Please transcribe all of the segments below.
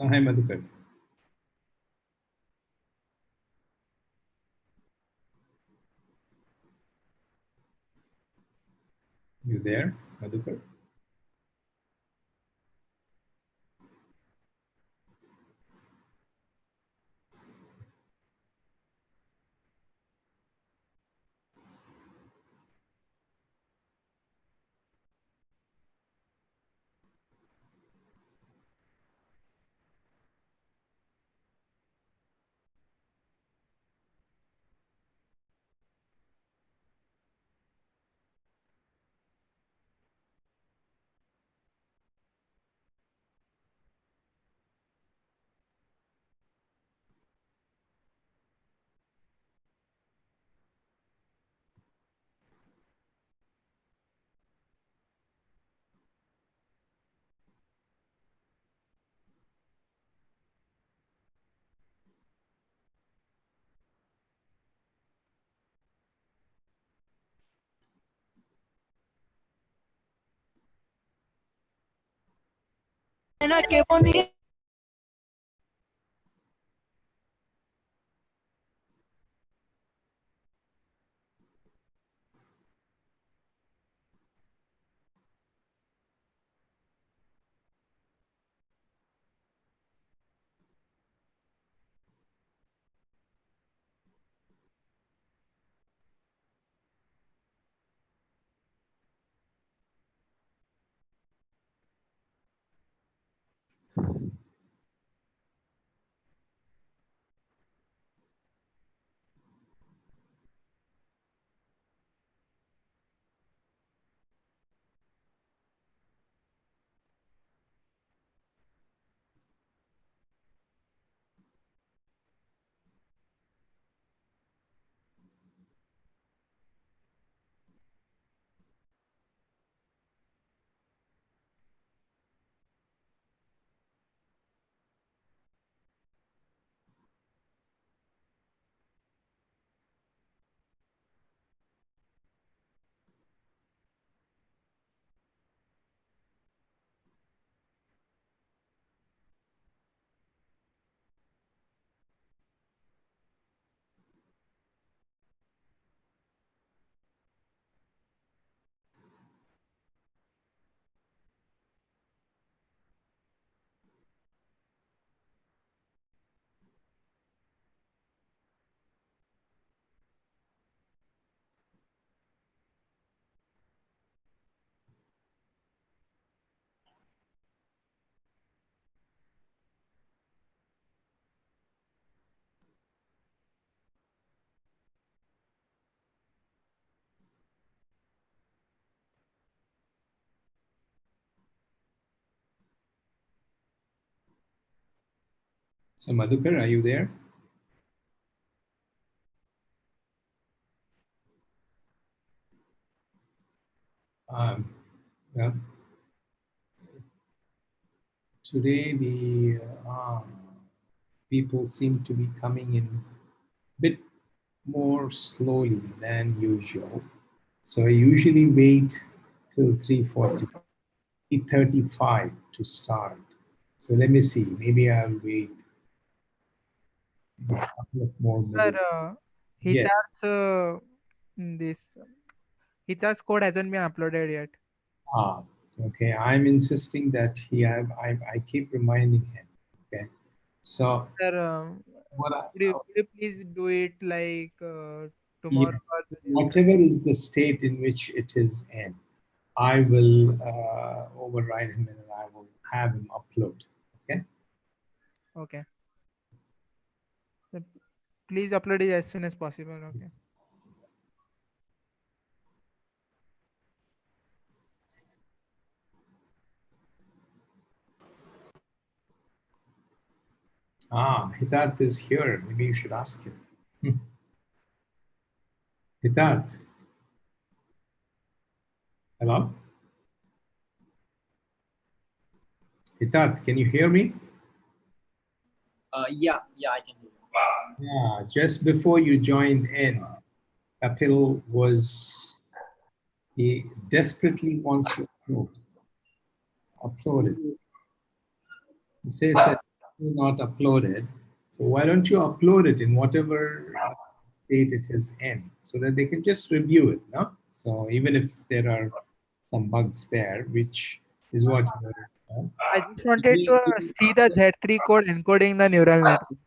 So, hi Madhukar. You there, Madhukar? Qué bonito. So, Madhukar, are you there? Well, today the people seem to be coming in a bit more slowly than usual. So I usually wait till 3:40, 3:35 to start. So let me see. Maybe I'll wait a couple of more Sir, minutes. Yes. Hitar's this Hitar's code hasn't been uploaded yet. Ah, okay. I'm insisting that I keep reminding him. Okay. So Sir, what I, could you please do it like yeah, tomorrow or the next day? whatever is the state in which it is in, I will override him and I will have him upload. Okay. Okay. So please upload it as soon as possible. Okay. Ah, Hitarth is here. Maybe you should ask him. Hitarth, hello? Hitarth, can you hear me? Yeah, I can do it. Yeah, just before you joined in, Kapil he desperately wants to upload it. He says that not uploaded. So why don't you upload it in whatever state it is in, so that they can just review it, no? So even if there are some bugs there, which is what I just wanted to see the Z3 code encoding the neural network.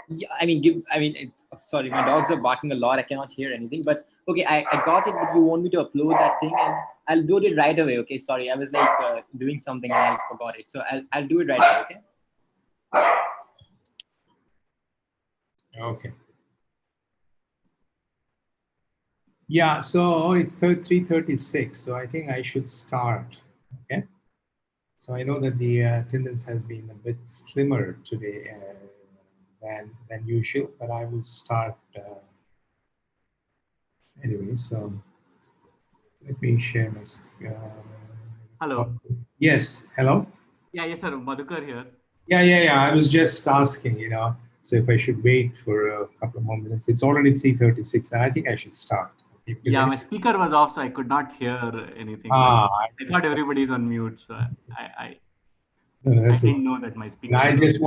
Yeah, I mean, sorry, my dogs are barking a lot. I cannot hear anything. But okay, I got it. But you want me to upload that thing, and I'll do it right away. Okay, sorry, I was like doing something and I forgot it. So I'll do it right away. Okay. Okay. Yeah, so it's 3:36, so I think I should start. Okay. So I know that the attendance has been a bit slimmer today than usual, but I will start anyway. So let me share my screen. Hello. Yes. Hello. Yeah, yes, sir. Madhukar here. Yeah. I was just asking, so if I should wait for a couple of more minutes. It's already 3:36, and I think I should start. Okay, because Yeah, my speaker was off, so I could not hear anything. I I thought everybody's on mute, so I that's okay. didn't know that my speaker. And I was just off.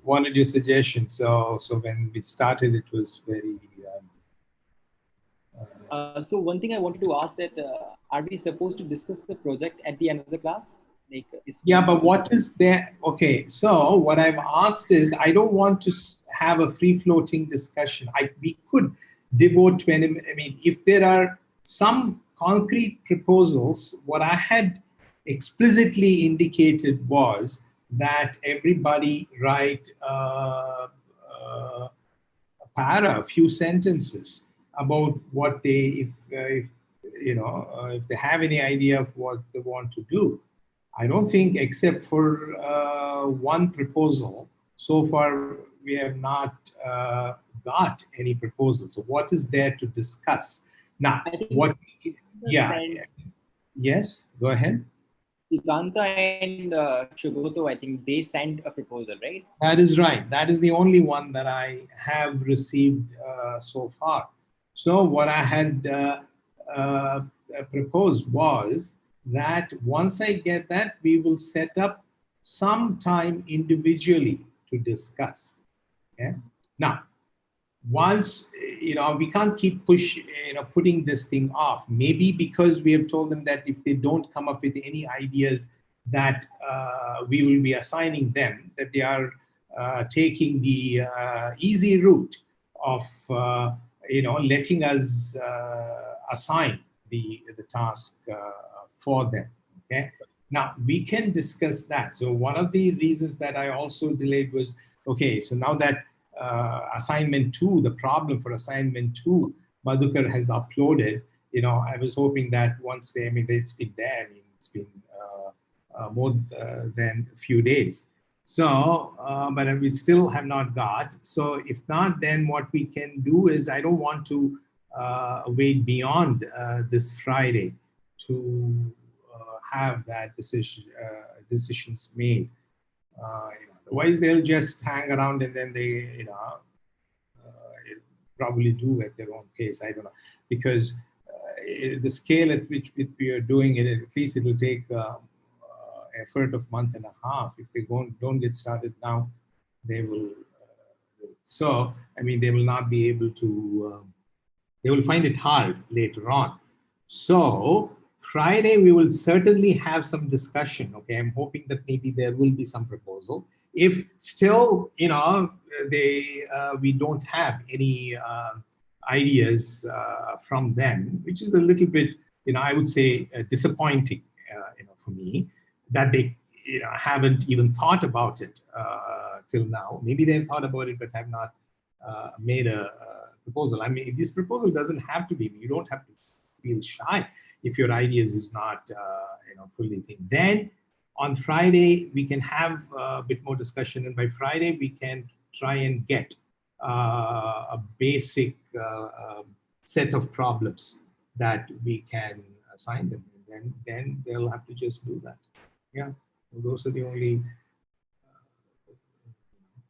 wanted your suggestion. So when we started, it was very. So one thing I wanted to ask that are we supposed to discuss the project at the end of the class? Like, Yeah, but what is there? Okay, so what I've asked is, I don't want to have a free-floating discussion. We could devote 20 minutes. I mean, if there are some concrete proposals, what I had explicitly indicated was that everybody write a para, a few sentences about what if they have any idea of what they want to do. I don't think, except for one proposal, so far we have not got any proposals. So what is there to discuss? Now, what? Yeah. Yes, go ahead. Srikanta and Shugoto, I think they sent a proposal, right? That is right. That is the only one that I have received so far. So what I had proposed was that once I get that, we will set up some time individually to discuss. Okay? Now, once, we can't keep putting this thing off. Maybe because we have told them that if they don't come up with any ideas that we will be assigning them, that they are taking the easy route of letting us assign the task for them. Okay. Now we can discuss that. So one of the reasons that I also delayed was, okay, so now that assignment 2, the problem for assignment 2, Madhukar has uploaded. I was hoping that once it's been there. It's been more than a few days. So, but we still have not got. So if not, then what we can do is, I don't want to wait beyond this Friday to have that decisions made. Otherwise, they'll just hang around and then they, probably do at their own pace. I don't know, because the scale at which we are doing it, at least it'll take effort of month and a half. If they don't get started now, they will. So, they will not be able to. They will find it hard later on. So Friday, we will certainly have some discussion. Okay, I'm hoping that maybe there will be some proposal. If still, we don't have any ideas from them, which is a little bit, I would say, disappointing, for me, that they, haven't even thought about it till now. Maybe they've thought about it, but have not made a proposal. This proposal doesn't have to be. You don't have to feel shy if your ideas is not fully thing. Then on Friday we can have a bit more discussion, and by Friday we can try and get a basic set of problems that we can assign them, and then they'll have to just do that. Yeah, those are the only.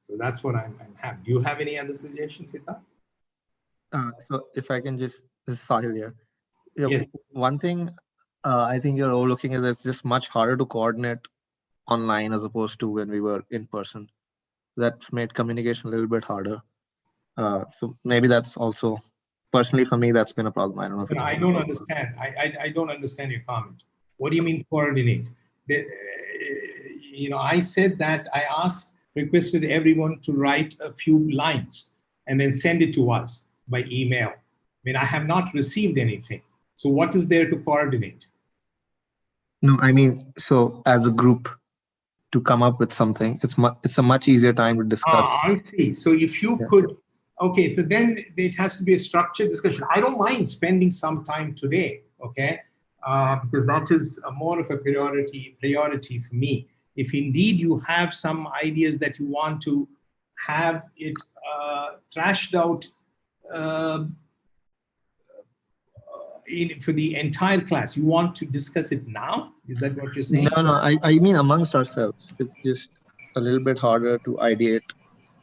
So that's what I'm having. Do you have any other suggestions, Siddharth? So if I can just, this is Sahil here. Yes. One thing I think you're overlooking is it's just much harder to coordinate online as opposed to when we were in person. That's made communication a little bit harder. So maybe that's also, personally for me, that's been a problem. I don't know if But it's a I problem don't for you. understand. I don't understand your comment. What do you mean coordinate? I said that I requested everyone to write a few lines and then send it to us by email. I mean, I have not received anything. So what is there to coordinate? No, I mean, so as a group to come up with something, it's a much easier time to discuss. I see. So if you could, okay, so then it has to be a structured discussion. I don't mind spending some time today, okay, because that is more of a priority for me. If indeed you have some ideas that you want to have it thrashed out for the entire class, you want to discuss it now? Is that what you're saying? No, I mean amongst ourselves. It's just a little bit harder to ideate.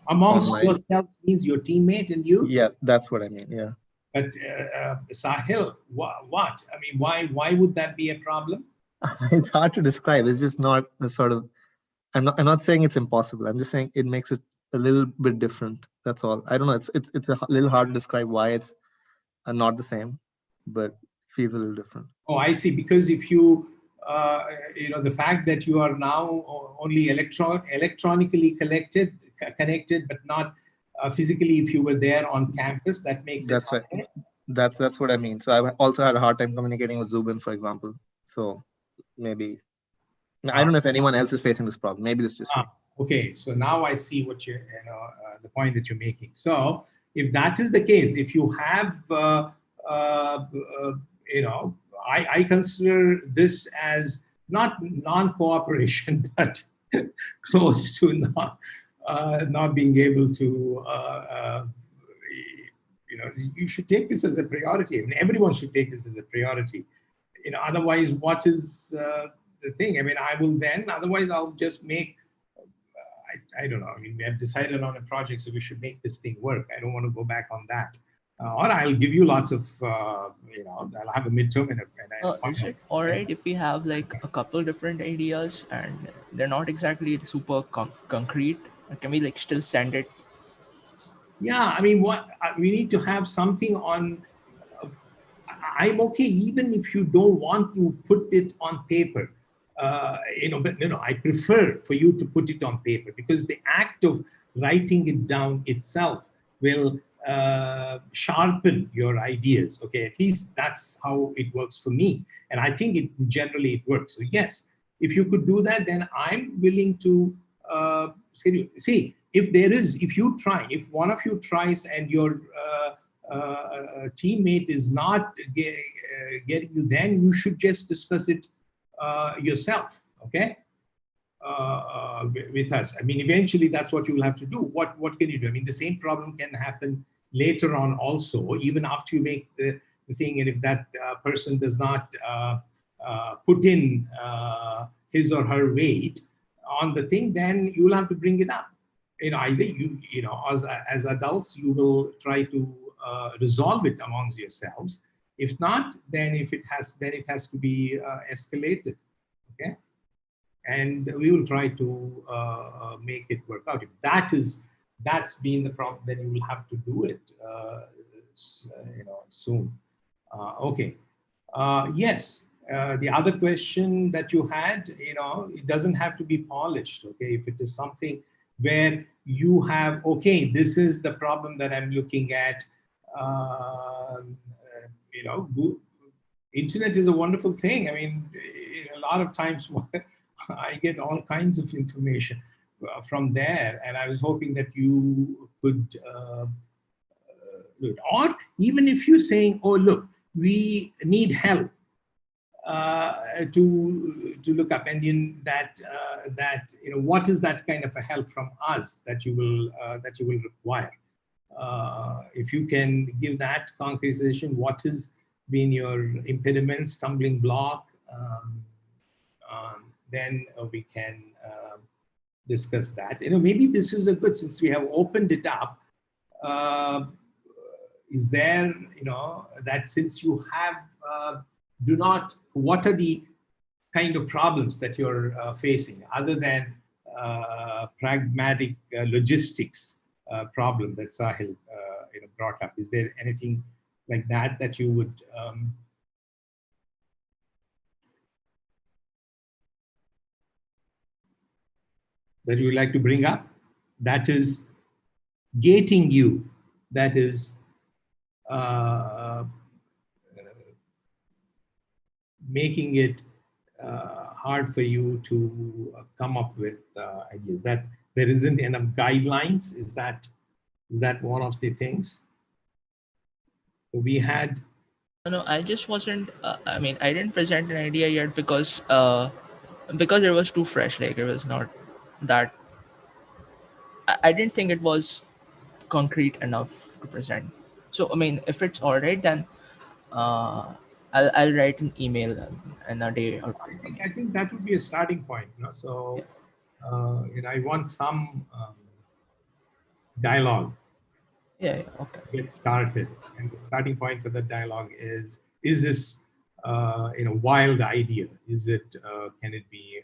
Amongst online. yourself means your teammate and you? Yeah, that's what I mean. Yeah. But Sahil, what? I mean, why would that be a problem? It's hard to describe. It's just not a sort of, I'm not saying it's impossible. I'm just saying it makes it a little bit different. That's all. I don't know. It's a little hard to describe why it's not the same, but feels a little different. Oh, I see. Because if you, the fact that you are now only electronically connected, but not physically, if you were there on campus, that makes That's it right. That's what I mean. So I've also had a hard time communicating with Zubin, for example. So maybe, I don't know if anyone else is facing this problem. Maybe this just me. Okay, so now I see what the point that you're making. So if that is the case, if you have, I consider this as not non-cooperation, but close to not being able to, you should take this as a priority. I mean, everyone should take this as a priority. Otherwise, what is the thing? I mean, otherwise I'll just make, I don't know. I mean, we have decided on a project, so we should make this thing work. I don't want to go back on that. Or I'll give you lots of, I'll have a midterm and a Is it all right if we have like a couple different ideas and they're not exactly super concrete? Can we like still send it? Yeah, I mean, we need to have something on. I'm okay even if you don't want to put it on paper. But I prefer for you to put it on paper because the act of writing it down itself will sharpen your ideas. Okay, at least that's how it works for me, and I think generally it works. So yes, if you could do that, then I'm willing to schedule. See, if one of you tries and your teammate is not getting you, then you should just discuss it yourself, okay, with us. I mean, eventually that's what you will have to do. What can you do? I mean, the same problem can happen later on also, even after you make the thing, and if that person does not put in his or her weight on the thing, then you will have to bring it up. Either as adults, you will try to resolve it amongst yourselves. If not, then it has to be escalated, okay? And we will try to make it work out. If that's been the problem, then you will have to do it, soon. Okay. Yes. The other question that you had, it doesn't have to be polished. Okay, if it is something where you have, okay, this is the problem that I'm looking at. Internet is a wonderful thing. I mean, a lot of times I get all kinds of information from there, and I was hoping that you could do it. Or even if you're saying, oh, look, we need help to look up, and in that what is that kind of a help from us that you will require? If you can give that concretization, what has been your impediment, stumbling block, then we can discuss that. Maybe this is a good, since we have opened it up. Is there, that since you have, what are the kind of problems that you're facing, other than pragmatic logistics problem that Sahil brought up? Is there anything like that that you would like to bring up, that is gating you, that is making it hard for you to come up with ideas, that there isn't enough guidelines? Is that one of the things? We had... No, I just wasn't. I mean, I didn't present an idea yet because it was too fresh. Like, it was not that. I didn't think it was concrete enough to present. So, I mean, if it's all right, then I'll write an email in a day or two. I think that would be a starting point. So, I want some dialogue. Yeah. Okay. Get started, and the starting point for the dialogue is this wild idea? Is it can it be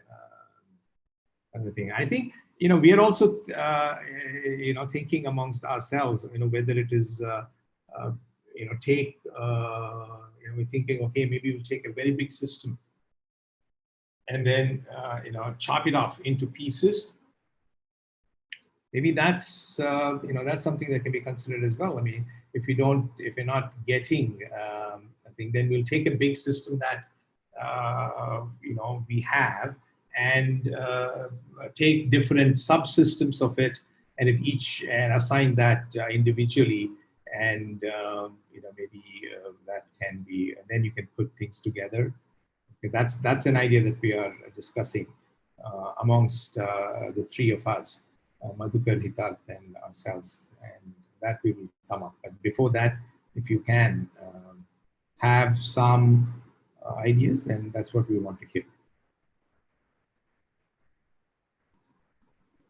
another thing? I think we are also thinking amongst ourselves, whether it is we're thinking, okay, maybe we'll take a very big system and then chop it off into pieces. Maybe that's that's something that can be considered as well. I mean, if you're not getting I think, then we'll take a big system that we have and take different subsystems of it, and and assign that individually, and maybe that can be, and then you can put things together. Okay, that's an idea that we are discussing amongst the three of us. Madhukar, Hitarth, and ourselves, and that we will come up. But before that, if you can have some ideas, then that's what we want to hear.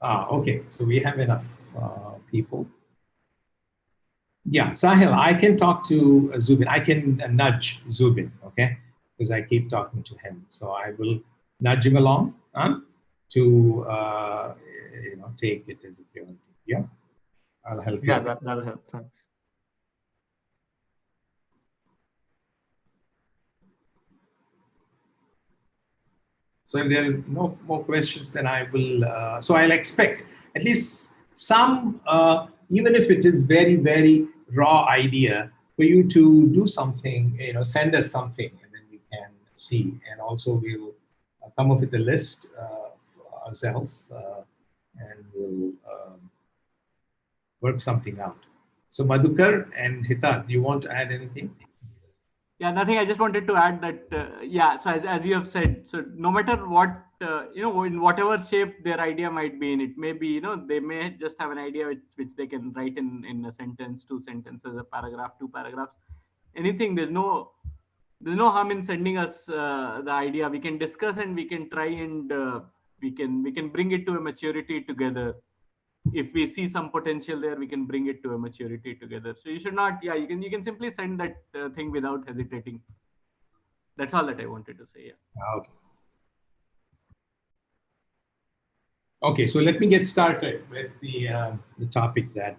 Okay, so we have enough people. Yeah, Sahil, I can talk to Zubin. I can nudge Zubin, okay? Because I keep talking to him. So I will nudge him along to take it as a priority. Yeah, I'll help you. Yeah, that'll help. Thanks. So if there are no more questions, then I will. So I'll expect at least some, even if it is very, very raw idea, for you to do something. Send us something, and then we can see. And also we'll come up with a list ourselves. And we'll work something out. So Madhukar and Hitarth, do you want to add anything? Yeah, nothing. I just wanted to add that, yeah, so as you have said, so no matter what, in whatever shape their idea might be in, it may be, they may just have an idea which they can write in a sentence, 2 sentences, a paragraph, 2 paragraphs, anything. There's no harm in sending us the idea. We can discuss and we can try and we can bring it to a maturity together. If we see some potential there, we can bring it to a maturity together. So you should not, yeah, you can simply send that thing without hesitating. That's all that I wanted to say. Yeah. Okay. Okay, so let me get started with the topic that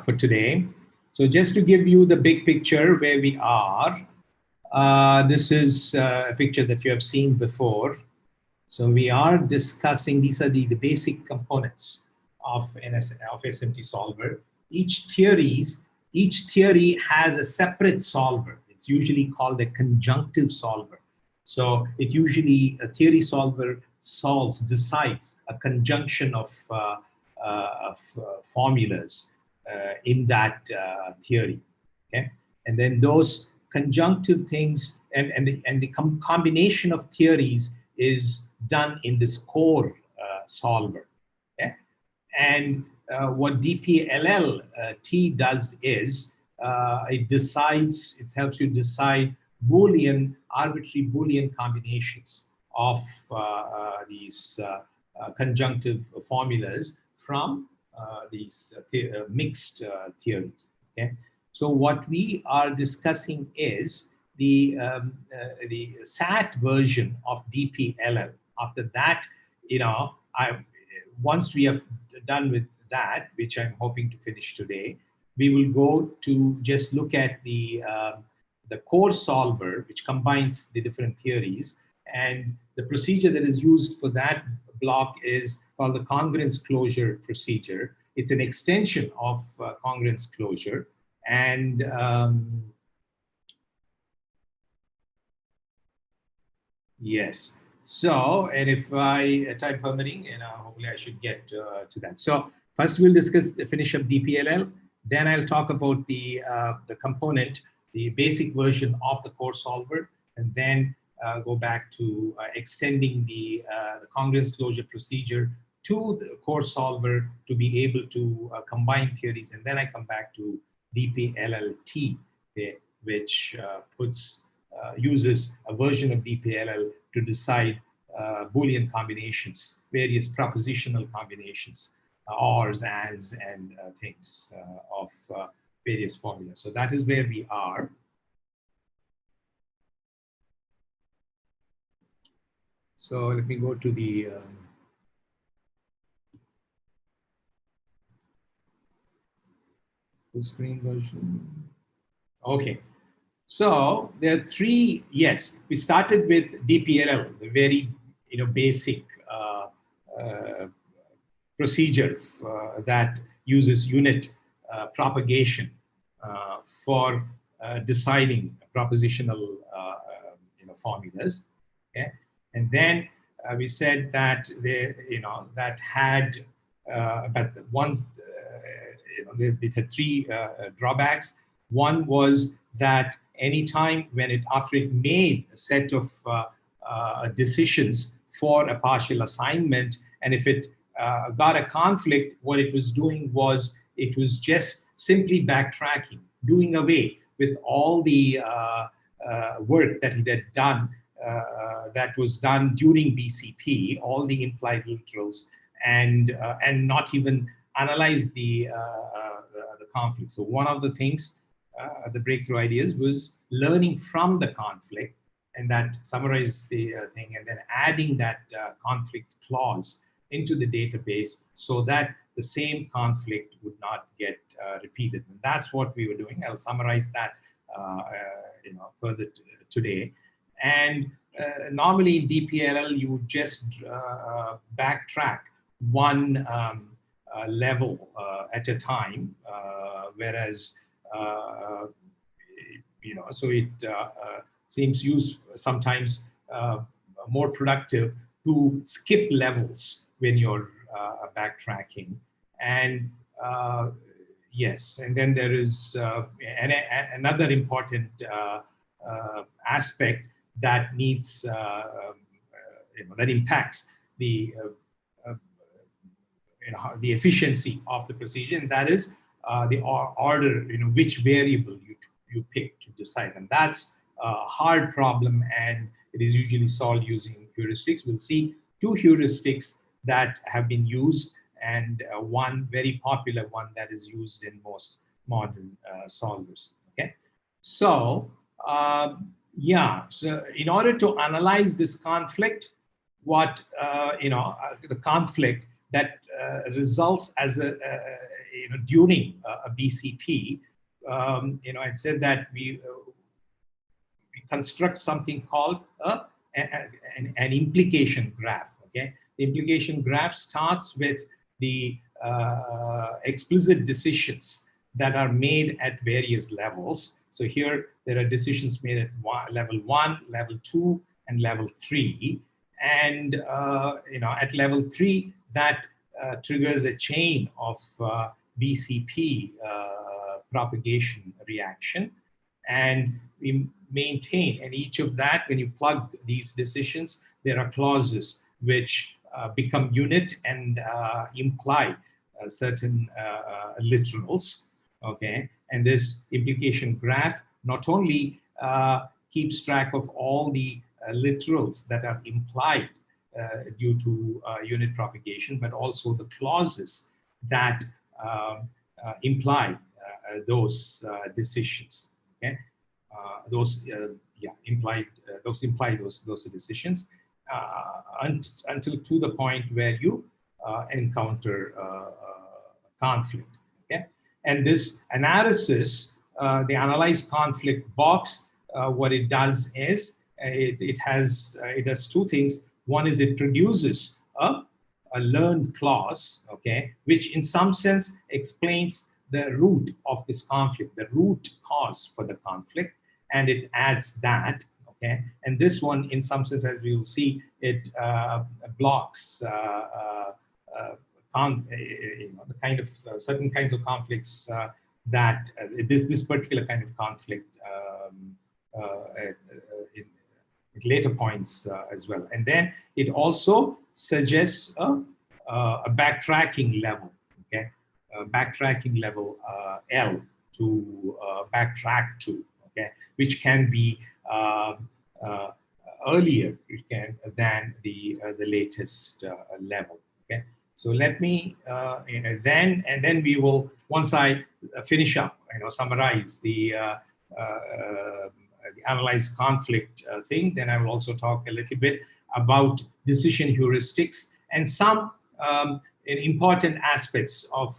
for today. So just to give you the big picture where we are, this is a picture that you have seen before. So we are discussing, these are the basic components of SMT solver. Each theory has a separate solver. It's usually called a conjunctive solver. So it usually, a theory solver decides a conjunction of formulas in that theory. Okay, and then those conjunctive things and the combination of theories is done in this core solver. Okay? And what DPLL-T does is it helps you decide arbitrary Boolean combinations of these conjunctive formulas from these mixed theories. Okay? So what we are discussing is the SAT version of DPLL. After that, once we have done with that, which I'm hoping to finish today, we will go to just look at the core solver, which combines the different theories. And the procedure that is used for that block is called the congruence closure procedure. It's an extension of congruence closure. And yes. So, and if time permitting, hopefully I should get to that. So first we'll finish up DPLL. Then I'll talk about the component, the basic version of the core solver, and then go back to extending the congruence closure procedure to the core solver to be able to combine theories. And then I come back to DPLLT, which uses a version of DPLL to decide Boolean combinations, various propositional combinations, ORs, ANDs, and things of various formulas. So that is where we are. So let me go to the full screen version. Okay. So there are three, yes, we started with DPLL, the very basic procedure that uses unit propagation for deciding propositional formulas. Okay, and then we said that that had but once it had three drawbacks. One was that anytime after it made a set of decisions for a partial assignment, and if it got a conflict, what it was doing was it was just simply backtracking, doing away with all the work that it had done, that was done during BCP, all the implied literals, and not even analyze the conflict. So one of the things, the breakthrough ideas, was learning from the conflict, and that summarized the thing, and then adding that conflict clause into the database so that the same conflict would not get repeated. And that's what we were doing. I'll summarize that further today. And normally in DPLL, you would just backtrack one level at a time, whereas so it seems sometimes more productive to skip levels when you're backtracking. And yes, and then there is another important aspect that needs that impacts the efficiency of the procedure, and that is the order, which variable you pick to decide. And that's a hard problem, and it is usually solved using heuristics. We'll see two heuristics that have been used, and one very popular one that is used in most modern solvers. Okay, so yeah, so in order to analyze this conflict, what the conflict that results as during a BCP, I said that we construct something called an implication graph. Okay, the implication graph starts with the explicit decisions that are made at various levels. So here there are decisions made at level 1, level 2, and level 3. And at level 3, that triggers a chain of BCP propagation reaction. And we maintain, and each of that, when you plug these decisions, there are clauses which become unit and imply certain literals. Okay, and this implication graph not only keeps track of all the literals that are implied due to unit propagation, but also the clauses that imply those decisions. Okay, imply those decisions until to the point where you encounter conflict. Okay, and this analysis, the analyze conflict box, what it does is it does two things. One is it produces a learned clause, okay, which in some sense explains the root of this conflict, the root cause for the conflict, and it adds that, okay. And this one, in some sense, as we will see, it blocks the kind of certain kinds of conflicts that this particular kind of conflict at later points as well. And then it also suggests a backtracking level, okay, backtracking level L to backtrack to, okay, which can be earlier than the latest level. Okay, so let me then we will, once I finish up, summarize the analyze conflict thing, then I will also talk a little bit about decision heuristics and some important aspects of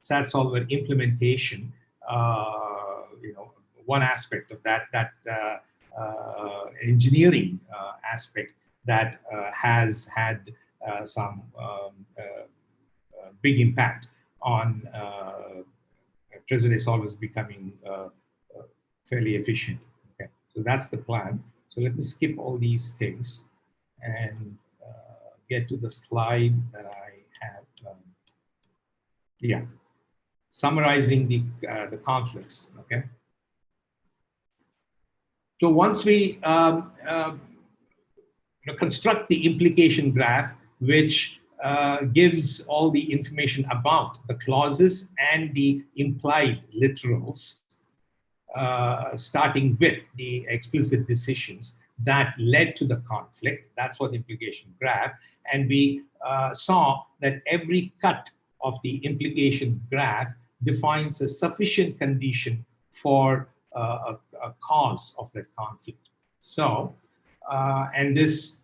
SAT solver implementation. One aspect of that engineering aspect that has had some big impact on present-day solvers becoming fairly efficient. Okay, so that's the plan. So let me skip all these things and get to the slide that I have. Yeah, summarizing the conflicts. Okay. So once we construct the implication graph, which gives all the information about the clauses and the implied literals, starting with the explicit decisions that led to the conflict. That's what the implication graph. And we saw that every cut of the implication graph defines a sufficient condition for a cause of that conflict. So, and this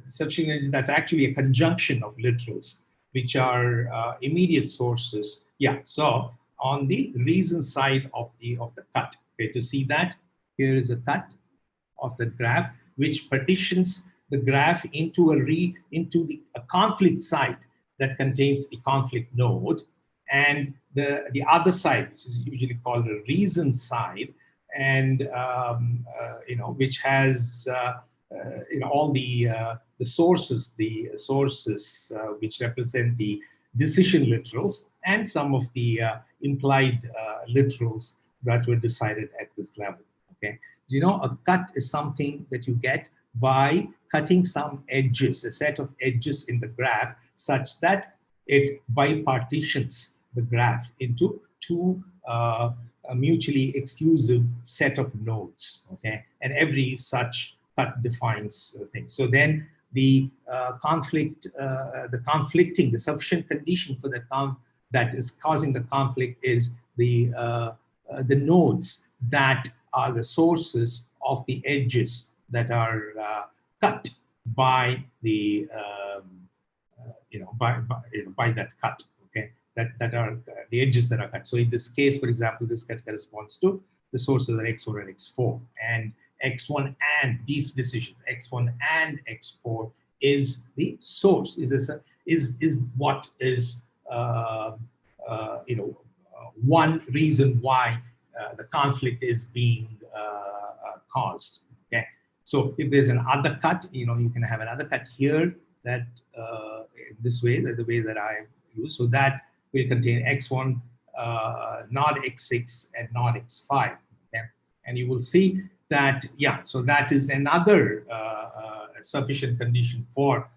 sufficient, that's actually a conjunction of literals, which are immediate sources. Yeah, so on the reason side of the cut, okay, to see that, here is a cut of the graph, which partitions the graph into a conflict side that contains the conflict node, and the other side, which is usually called a reason side, and which has all the sources, which represent the decision literals and some of the implied literals that were decided at this level. Okay, a cut is something that you get by cutting some edges, a set of edges in the graph, such that it bipartitions the graph into two mutually exclusive set of nodes. Okay, and every such cut defines things. So then the the sufficient condition for that is causing the conflict is the nodes that are the sources of the edges that are cut by the by that cut. Okay, that are the edges that are cut. So in this case, for example, this cut corresponds to the sources of X1 and X4, and X1 and these decisions, X1 and X4 is the source. Is what is one reason why the conflict is being caused. Okay, so if there's an other cut, you can have another cut here that this way, the way that I use, so that will contain X1, not X6, and not X5. Okay, and you will see that, yeah, so that is another sufficient condition for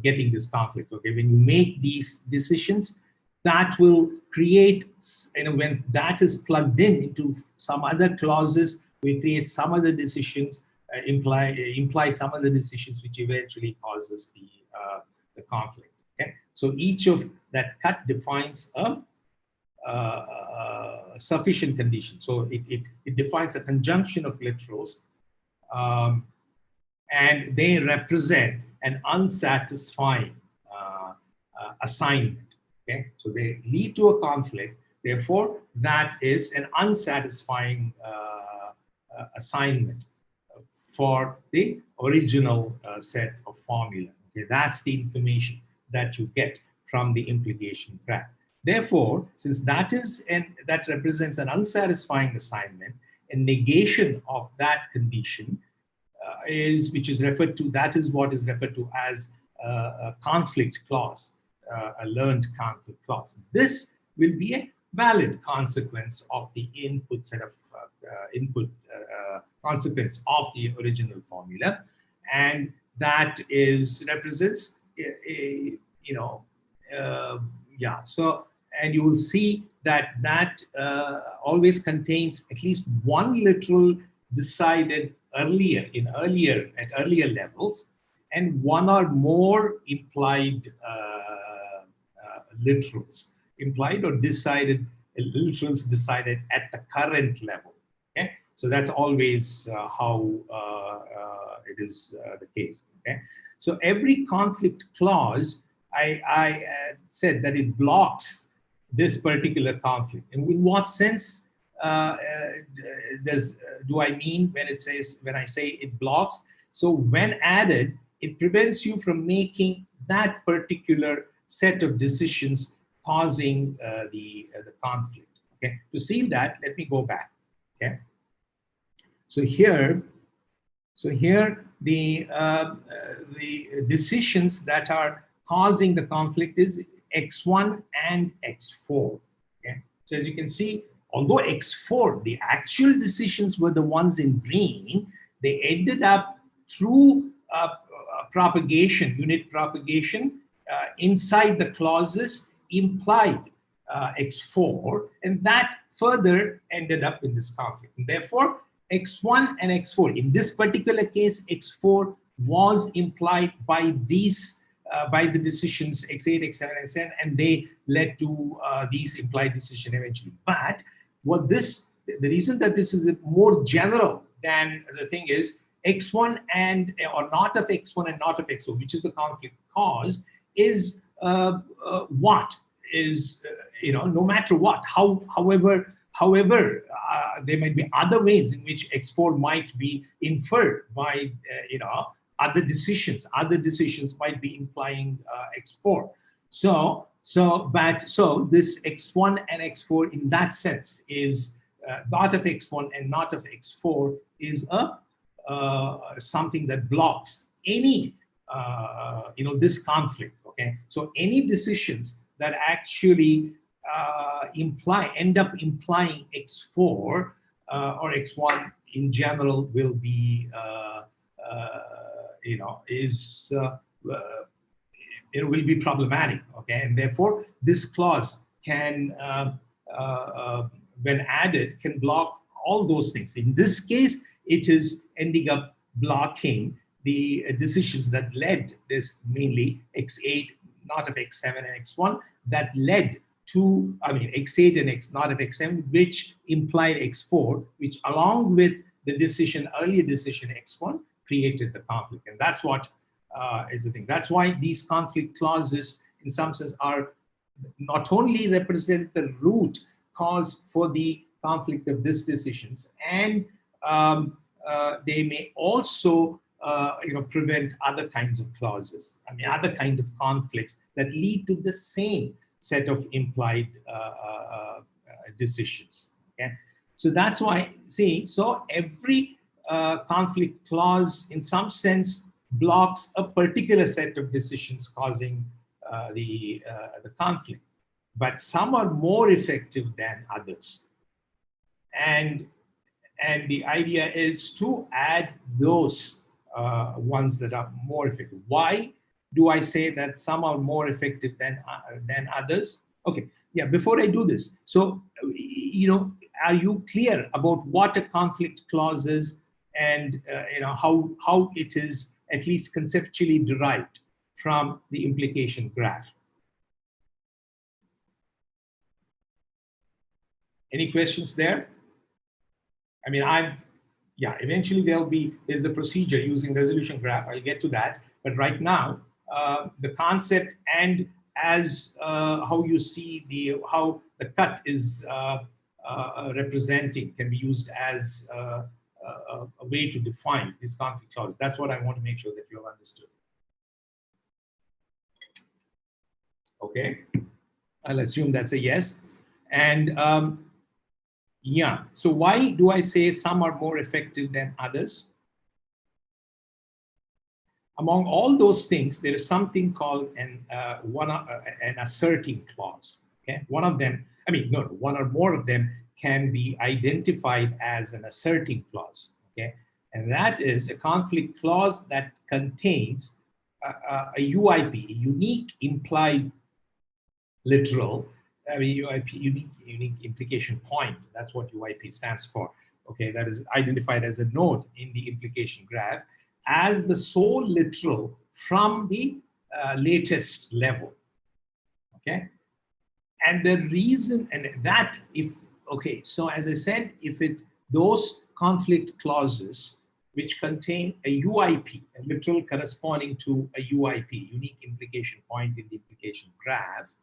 getting this conflict. Okay, when you make these decisions, that will create, when that is plugged into some other clauses, will create some other decisions, imply some other decisions, which eventually causes the conflict. Okay, so each of that cut defines sufficient condition. So it defines a conjunction of literals, and they represent an unsatisfying assignment. Okay, so they lead to a conflict. Therefore, that is an unsatisfying assignment for the original set of formula. Okay, that's the information that you get from the implication graph. Therefore, since that represents an unsatisfying assignment, a negation of that condition which is referred to, that is what is referred to as a conflict clause, a learned conflict clause. This will be a valid consequence of the input set of consequence of the original formula, and that represents yeah. So, and you will see that always contains at least one literal decided at earlier levels, and one or more implied literals, implied or decided literals decided at the current level. Okay, so that's always how it is the case. Okay, so every conflict clause, I said that it blocks this particular conflict. And in what sense do I mean when I say it blocks? So when added, it prevents you from making that particular set of decisions causing the conflict. Okay, to see that, let me go back. Okay, so here the decisions that are causing the conflict is X1 and X4. Okay, so as you can see, although X4, the actual decisions were the ones in green, they ended up through propagation, unit propagation, inside the clauses implied X4, and that further ended up in this conflict. And therefore, X1 and X4, in this particular case, X4 was implied by these, by the decisions X8, X7, X10, and they led to these implied decisions eventually. But the reason that this is more general than the thing is, X1 or not of X1 and not of X4, which is the conflict cause, is what is, no matter what, however, there might be other ways in which X4 might be inferred by, other decisions. Other decisions might be implying X4. So this X1 and X4 in that sense is not of X1 and not of X4 is something that blocks any, this conflict. Okay, so any decisions that actually end up implying X4 or X1 in general will be, it will be problematic. Okay, and therefore this clause can, when added, can block all those things. In this case, it is ending up blocking the decisions that led this, mainly X8, not of X7 and X1, that led to, X8 and not of X7, which implied X4, which along with the earlier decision X1 created the conflict. And that's what is the thing. That's why these conflict clauses, in some sense, are not only represent the root cause for the conflict of these decisions, and they may also prevent other kinds of clauses, other kind of conflicts that lead to the same set of implied decisions. Okay, so that's why, so every conflict clause, in some sense, blocks a particular set of decisions causing the conflict, but some are more effective than others, and the idea is to add those ones that are more effective. Why do I say that some are more effective than others? Okay, yeah, before I do this, so, are you clear about what a conflict clause is, and how it is at least conceptually derived from the implication graph? Any questions there? I mean, yeah, eventually there's a procedure using resolution graph. I'll get to that. But right now, the concept and as how you see how the cut is representing can be used as a way to define these conflict clauses. That's what I want to make sure that you have understood. Okay, I'll assume that's a yes. And yeah, so why do I say some are more effective than others? Among all those things, there is something called an asserting clause. Okay, one of them, I mean, no, one or more of them can be identified as an asserting clause. Okay, and that is a conflict clause that contains a UIP, a unique implied literal. I mean, UIP, unique implication point. That's what UIP stands for. Okay, that is identified as a node in the implication graph as the sole literal from the latest level. Okay, and the reason, and that if, okay, so as I said, if those conflict clauses which contain a UIP, a literal corresponding to a UIP, unique implication point in the implication graph,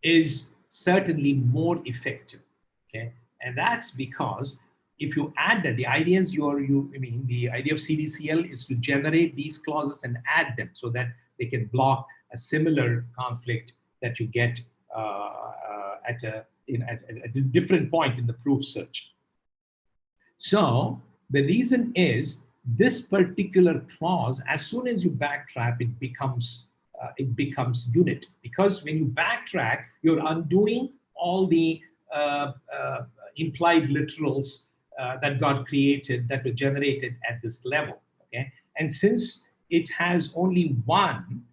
is certainly more effective. Okay, and that's because if you add that, the idea is the idea of CDCL is to generate these clauses and add them so that they can block a similar conflict that you get at a different point in the proof search. So the reason is this particular clause, as soon as you backtrack, it becomes unit, because when you backtrack, you're undoing all the implied literals that got created, that were generated at this level. Okay, and since it has only one,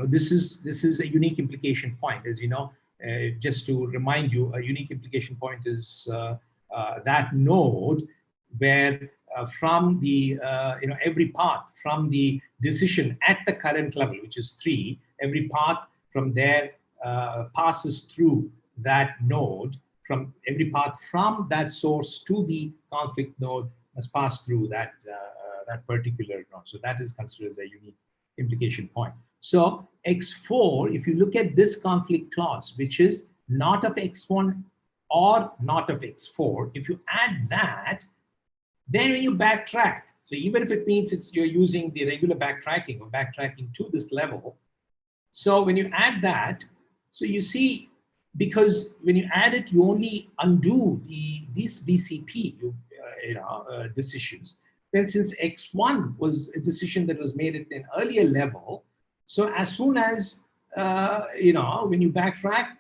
this is a unique implication point. As you know, just to remind you, a unique implication point is that node where from the every path from the decision at the current level, which is 3, every path from there passes through that node. From every path from that source to the conflict node must pass through that particular node. So that is considered as a unique implication point. So X4, if you look at this conflict clause, which is not of X1 or not of X4, if you add that, then when you backtrack, so even if it means you're using the regular backtracking or backtracking to this level, so when you add that, so you see, because when you add it, you only undo these BCP decisions. Then since X1 was a decision that was made at an earlier level, so as soon as, when you backtrack,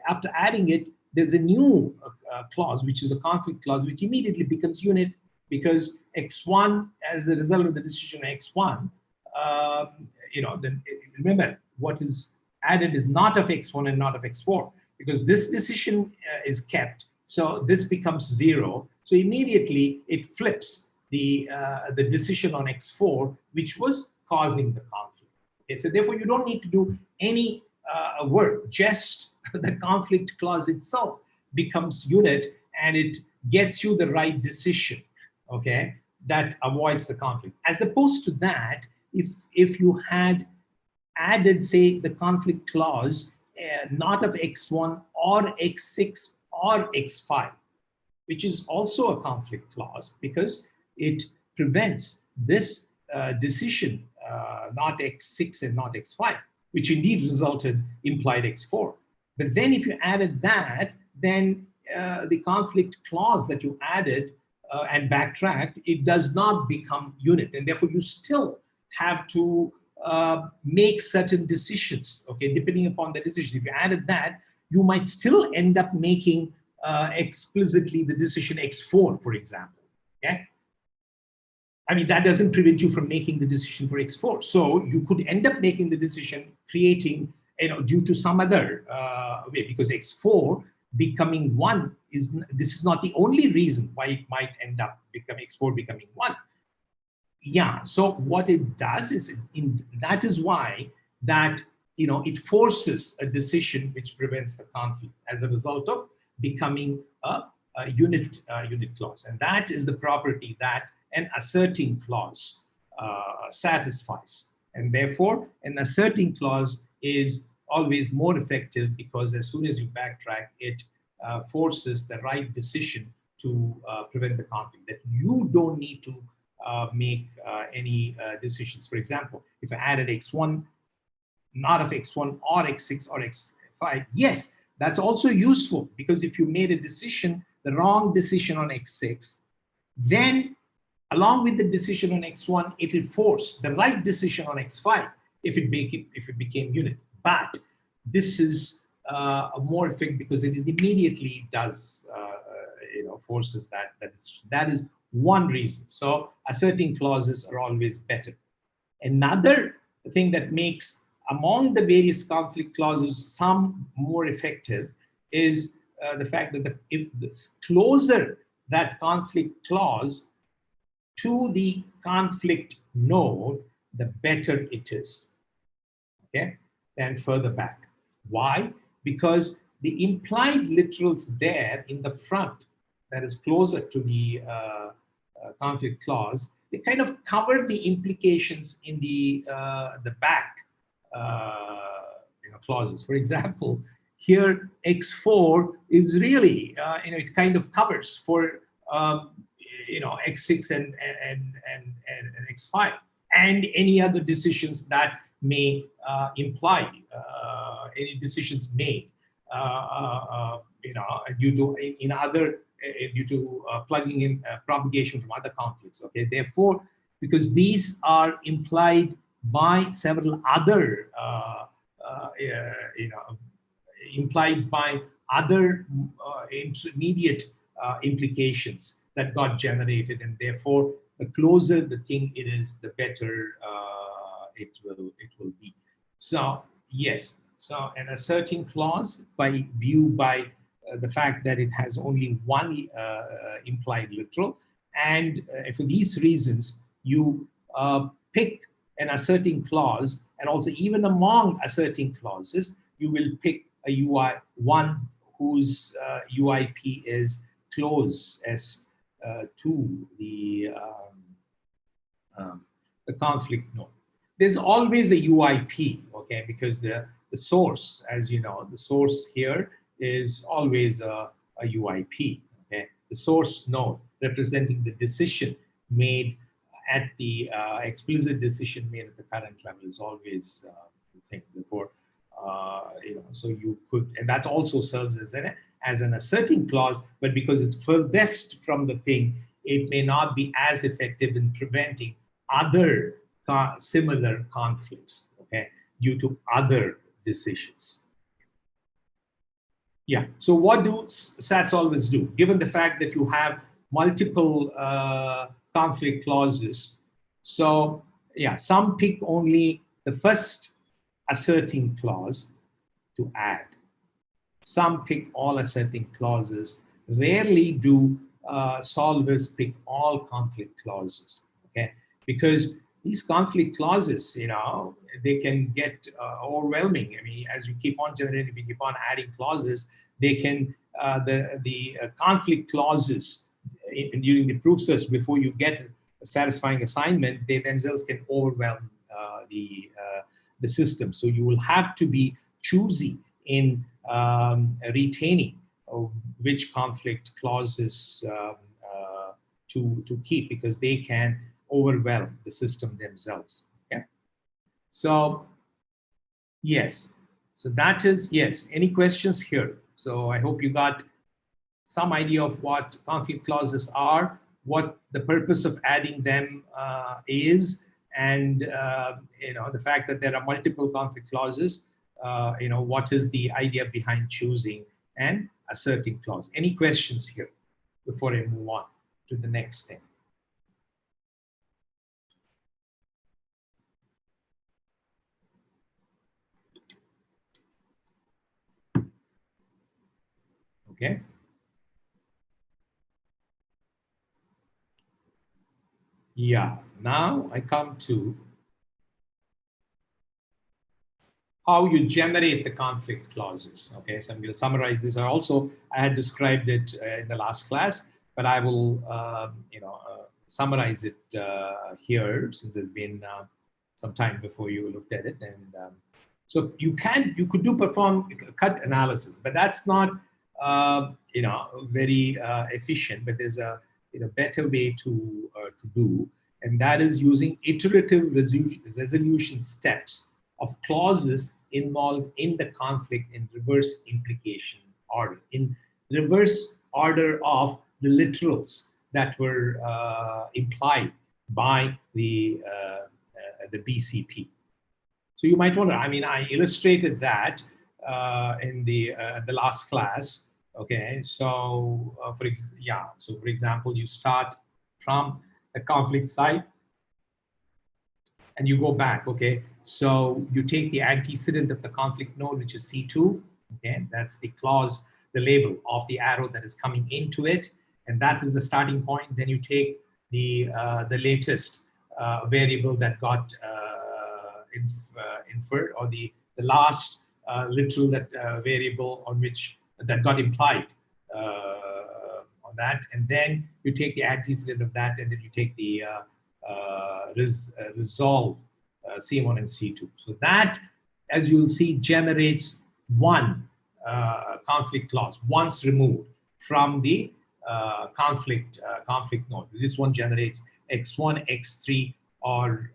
after adding it, there's a new clause, which is a conflict clause, which immediately becomes unit, because X1, as a result of the decision X1, then remember, what is added is not of X1 and not of X4, because this decision is kept, so this becomes 0. So immediately it flips the decision on X4, which was causing the conflict. Okay, so therefore you don't need to do any work, just the conflict clause itself becomes unit, and it gets you the right decision. Okay, that avoids the conflict. As opposed to that, if you had added, say, the conflict clause not of X1 or X6 or X5, which is also a conflict clause because it prevents this decision, not X6 and not X5, which indeed resulted implied X4. But then if you added that, then the conflict clause that you added and backtracked, it does not become unit, and therefore you still have to make certain decisions, okay, depending upon the decision. If you added that, you might still end up making explicitly the decision X4, for example, okay? I mean, that doesn't prevent you from making the decision for X4. So you could end up making the decision creating, due to some other way, because X4 becoming 1 this is not the only reason why it might end up X4 becoming 1. Yeah, so what it does is, that is why that, it forces a decision which prevents the conflict as a result of becoming a unit clause. And that is the property that an asserting clause satisfies. And therefore, an asserting clause is always more effective because as soon as you backtrack, it forces the right decision to prevent the conflict, that you don't need to make any decisions. For example, if I added x1, not of x1 or x6 or x5, yes, that's also useful, because if you made a decision, the wrong decision on x6, then along with the decision on x1, it will force the right decision on x5 if it became unit. But this is more effective because it is immediately does forces that. That is one reason. So asserting clauses are always better. Another thing that makes among the various conflict clauses some more effective is the fact that if the closer that conflict clause to the conflict node, the better it is, okay, than further back. Why? Because the implied literals there in the front, that is closer to the conflict clause, they kind of cover the implications in the back clauses. For example, here x4 is really it kind of covers for x6 and x5 and any other decisions that may imply any decisions made due to plugging in propagation from other conflicts. Okay, therefore, because these are implied by several other implied by other intermediate implications that got generated, and therefore the closer the thing it is, the better it will be. So yes, so an asserting clause by the fact that it has only one implied literal, and for these reasons you pick an asserting clause, and also even among asserting clauses you will pick a UI one whose UIP is close as to the conflict node. There's always a UIP, okay, because the source, as you know, the source here is always a UIP, okay? The source node representing the decision made at the explicit decision made at the current level is always the thing. Therefore, so you could, and that also serves as an asserting clause, but because it's furthest from the thing, it may not be as effective in preventing other similar conflicts, okay, due to other decisions. Yeah, so what do SAT solvers do? Given the fact that you have multiple conflict clauses, so yeah, some pick only the first asserting clause to add. Some pick all asserting clauses. Rarely do solvers pick all conflict clauses, okay? Because these conflict clauses, they can get overwhelming. I mean, as you keep on generating, if you keep on adding clauses, they can, the conflict clauses during the proof search before you get a satisfying assignment, they themselves can overwhelm the system. So you will have to be choosy in retaining which conflict clauses to keep, because they can overwhelm the system themselves. Okay, so yes, so that is yes. Any questions here? So I hope you got some idea of what conflict clauses are, what the purpose of adding them is, and the fact that there are multiple conflict clauses. What is the idea behind choosing and asserting clause? Any questions here before I move on to the next thing? Okay. Yeah, now I come to how you generate the conflict clauses. Okay, so I'm going to summarize this. I had described it in the last class, but I will, summarize it here since it's been some time before you looked at it. And so you could perform cut analysis, but that's not, very efficient. But there's a better way to do, and that is using iterative resolution steps of clauses involved in the conflict in reverse implication order, in reverse order of the literals that were implied by the BCP. So you might wonder, I mean, I illustrated that in the last class. Okay, so for example, you start from the conflict side and you go back. Okay, so you take the antecedent of the conflict node, which is C2. Okay, that's the clause, the label of the arrow that is coming into it, and that is the starting point. Then you take the latest variable that got inferred, or the last literal that variable on which that got implied on that, and then you take the antecedent of that, and then you take the resolve C1 and C2. So that, as you'll see, generates one conflict clause once removed from the conflict node. This one generates X1, X3, or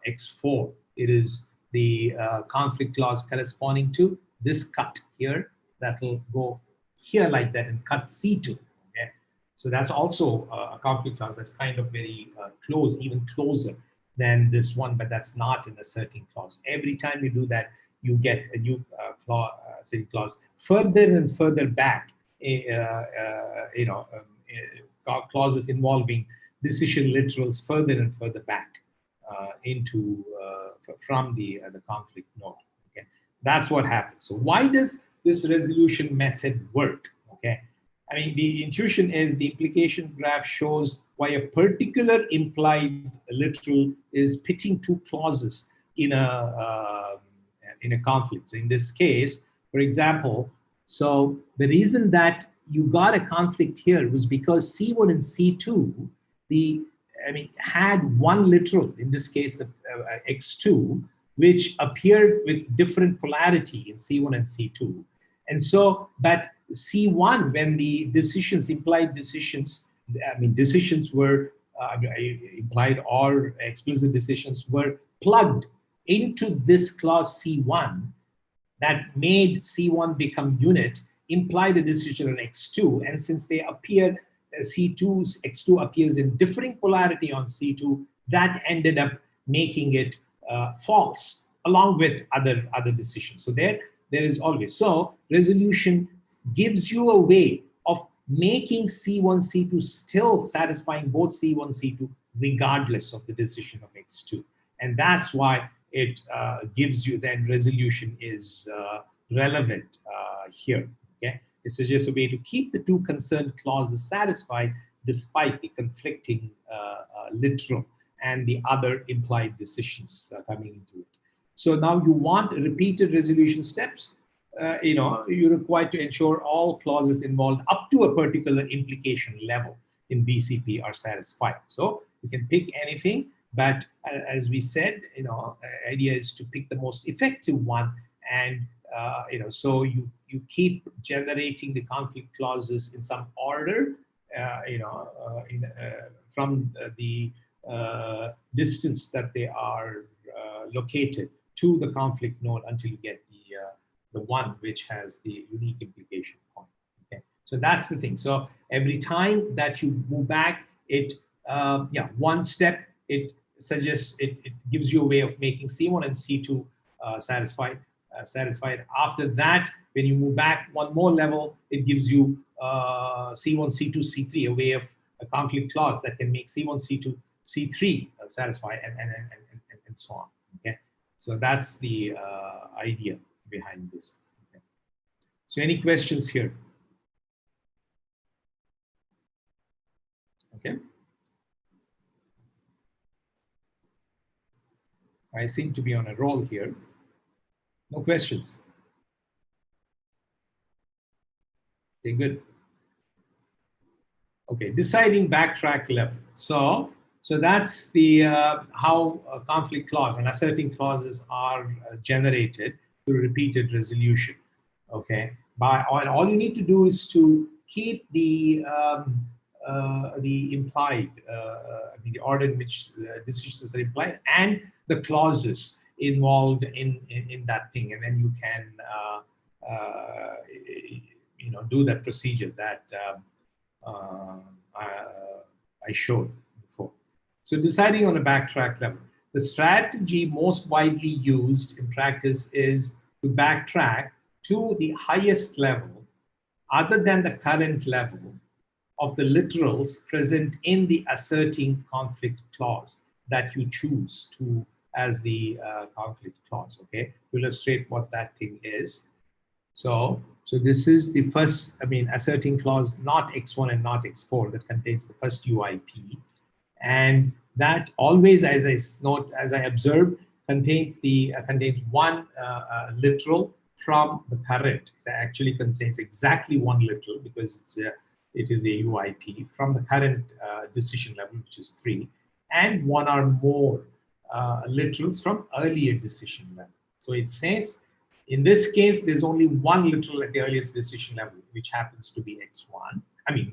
X4. It is the conflict clause corresponding to this cut here that will go here like that and cut C2. Okay? So that's also a conflict clause that's kind of very close, even closer than this one, but that's not an asserting clause. Every time you do that, you get a new asserting clause further and further back. Clauses involving decision literals further and further back into from the conflict node. Okay, that's what happens. So why does this resolution method work? Okay, I mean, the intuition is the implication graph shows why a particular implied literal is pitting two clauses in a conflict. So in this case, for example, so the reason that you got a conflict here was because C1 and C2, had one literal, in this case, the X2, which appeared with different polarity in C1 and C2. And so, but C1, when the decisions, implied decisions, decisions were implied or explicit decisions were plugged into this clause C1 that made C1 become unit, implied a decision on X2. And since they appear, X2 appears in differing polarity on C2, that ended up making it false along with other decisions. So there is always. So resolution gives you a way of making C1, C2 still satisfying both C1, C2, regardless of the decision of X2. And that's why it gives you, then resolution is relevant here. Okay? It suggests a way to keep the two concerned clauses satisfied despite the conflicting literal and the other implied decisions coming into it. So now you want repeated resolution steps. You're required to ensure all clauses involved up to a particular implication level in BCP are satisfied. So you can pick anything, but as we said, idea is to pick the most effective one, and so you keep generating the conflict clauses in some order, from the distance that they are located to the conflict node until you get the one which has the unique implication point. Okay, so that's the thing. So every time that you move back, it one step, it suggests, it gives you a way of making C1 and C2 satisfied. After that, when you move back one more level, it gives you C1, C2, C3, a way of a conflict clause that can make C1, C2, C3 satisfied, and so on. Okay, so that's the idea behind this. Okay. So any questions here? Okay. I seem to be on a roll here. No questions? Okay, good. Okay, deciding backtrack level. So that's the how a conflict clause and asserting clauses are generated through repeated resolution. Okay, and all you need to do is to keep the implied, the order in which decisions are implied, and the clauses involved in that thing, and then you can do that procedure that I showed before. So deciding on a backtrack level. The strategy most widely used in practice is to backtrack to the highest level other than the current level of the literals present in the asserting conflict clause that you choose to as the conflict clause, okay? To illustrate what that thing is. So this is the first, asserting clause, not X1 and not X4, that contains the first UIP. And that always, as I observed, contains one literal from the current. It actually contains exactly one literal because it is a UIP from the current decision level, which is 3, and one or more literals from earlier decision level. So it says, in this case, there's only one literal at the earliest decision level, which happens to be X1.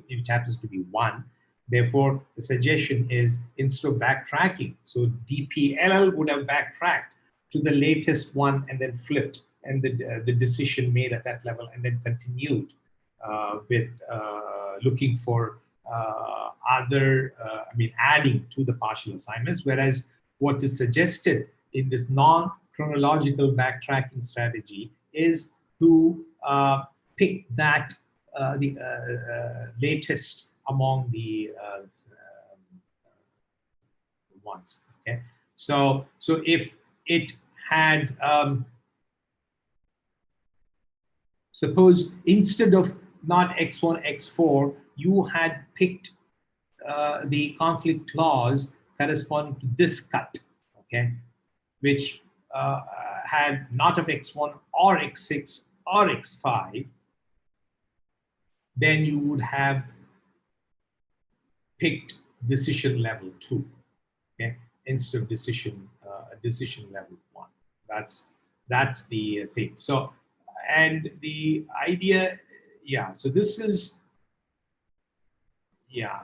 Which happens to be 1. Therefore, the suggestion is, instead of backtracking, so DPLL would have backtracked to the latest one and then flipped and the decision made at that level, and then continued with looking for adding to the partial assignments. Whereas what is suggested in this non-chronological backtracking strategy is to pick that the latest among the ones. Okay, so if it had suppose instead of not X1, X4, you had picked the conflict clause corresponding to this cut, okay, which had not of X1 or X6 or X5, then you would have picked decision level 2, okay, instead of decision level 1. That's the thing. So, and the idea, yeah. So this is, yeah.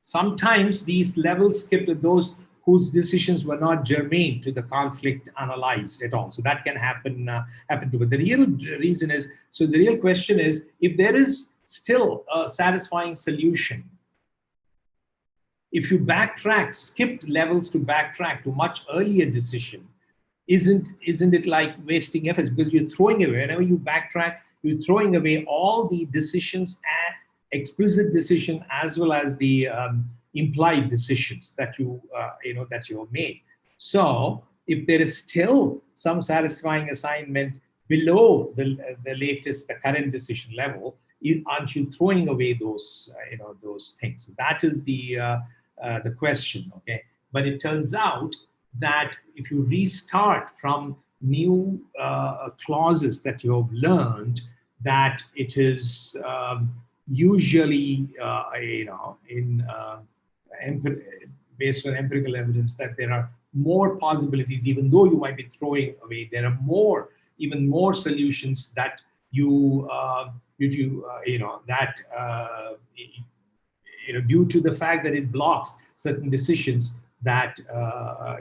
Sometimes these levels skipped those whose decisions were not germane to the conflict analyzed at all. So that can happen too. But the real reason is, so the real question is, if there is still a satisfying solution, if you backtrack, skipped levels to backtrack to much earlier decision, isn't it like wasting efforts? Because you're throwing away, whenever you backtrack, you're throwing away all the decisions and explicit decision as well as the implied decisions that you have made. So if there is still some satisfying assignment below the latest, the current decision level, aren't you throwing away those those things? So that is the question, okay? But it turns out that if you restart from new clauses that you have learned, that it is usually based on empirical evidence, that there are more possibilities, even though you might be throwing away, there are even more solutions that due to the fact that it blocks certain decisions that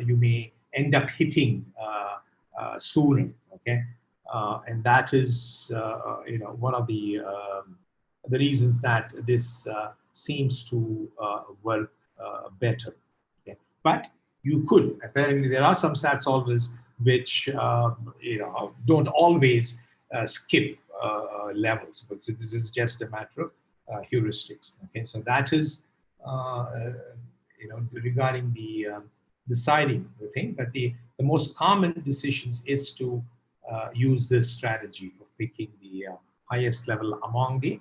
you may end up hitting sooner, okay? And that is one of the reasons that this seems to work better. Okay? But you could, apparently there are some SAT solvers which don't always skip levels, but so this is just a matter of heuristics. Okay, so that is regarding the deciding the thing, but the most common decisions is to use this strategy of picking the highest level among the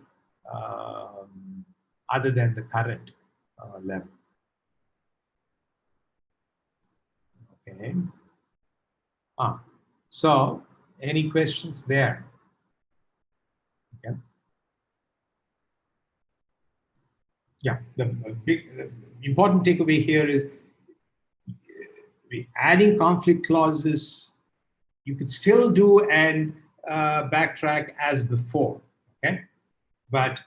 other than the current level. Okay. So Any questions there? Okay. Yeah, the important takeaway here is adding conflict clauses, you could still do and backtrack as before, okay? But,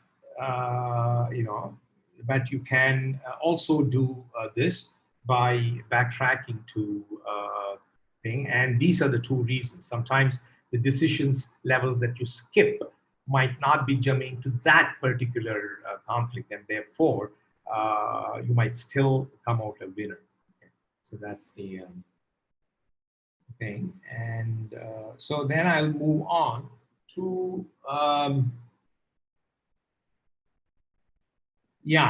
but you can also do this by backtracking to thing. And these are the two reasons. Sometimes the decisions levels that you skip might not be jumping to that particular conflict, and therefore you might still come out a winner. Okay? So that's the thing. And so then I'll move on to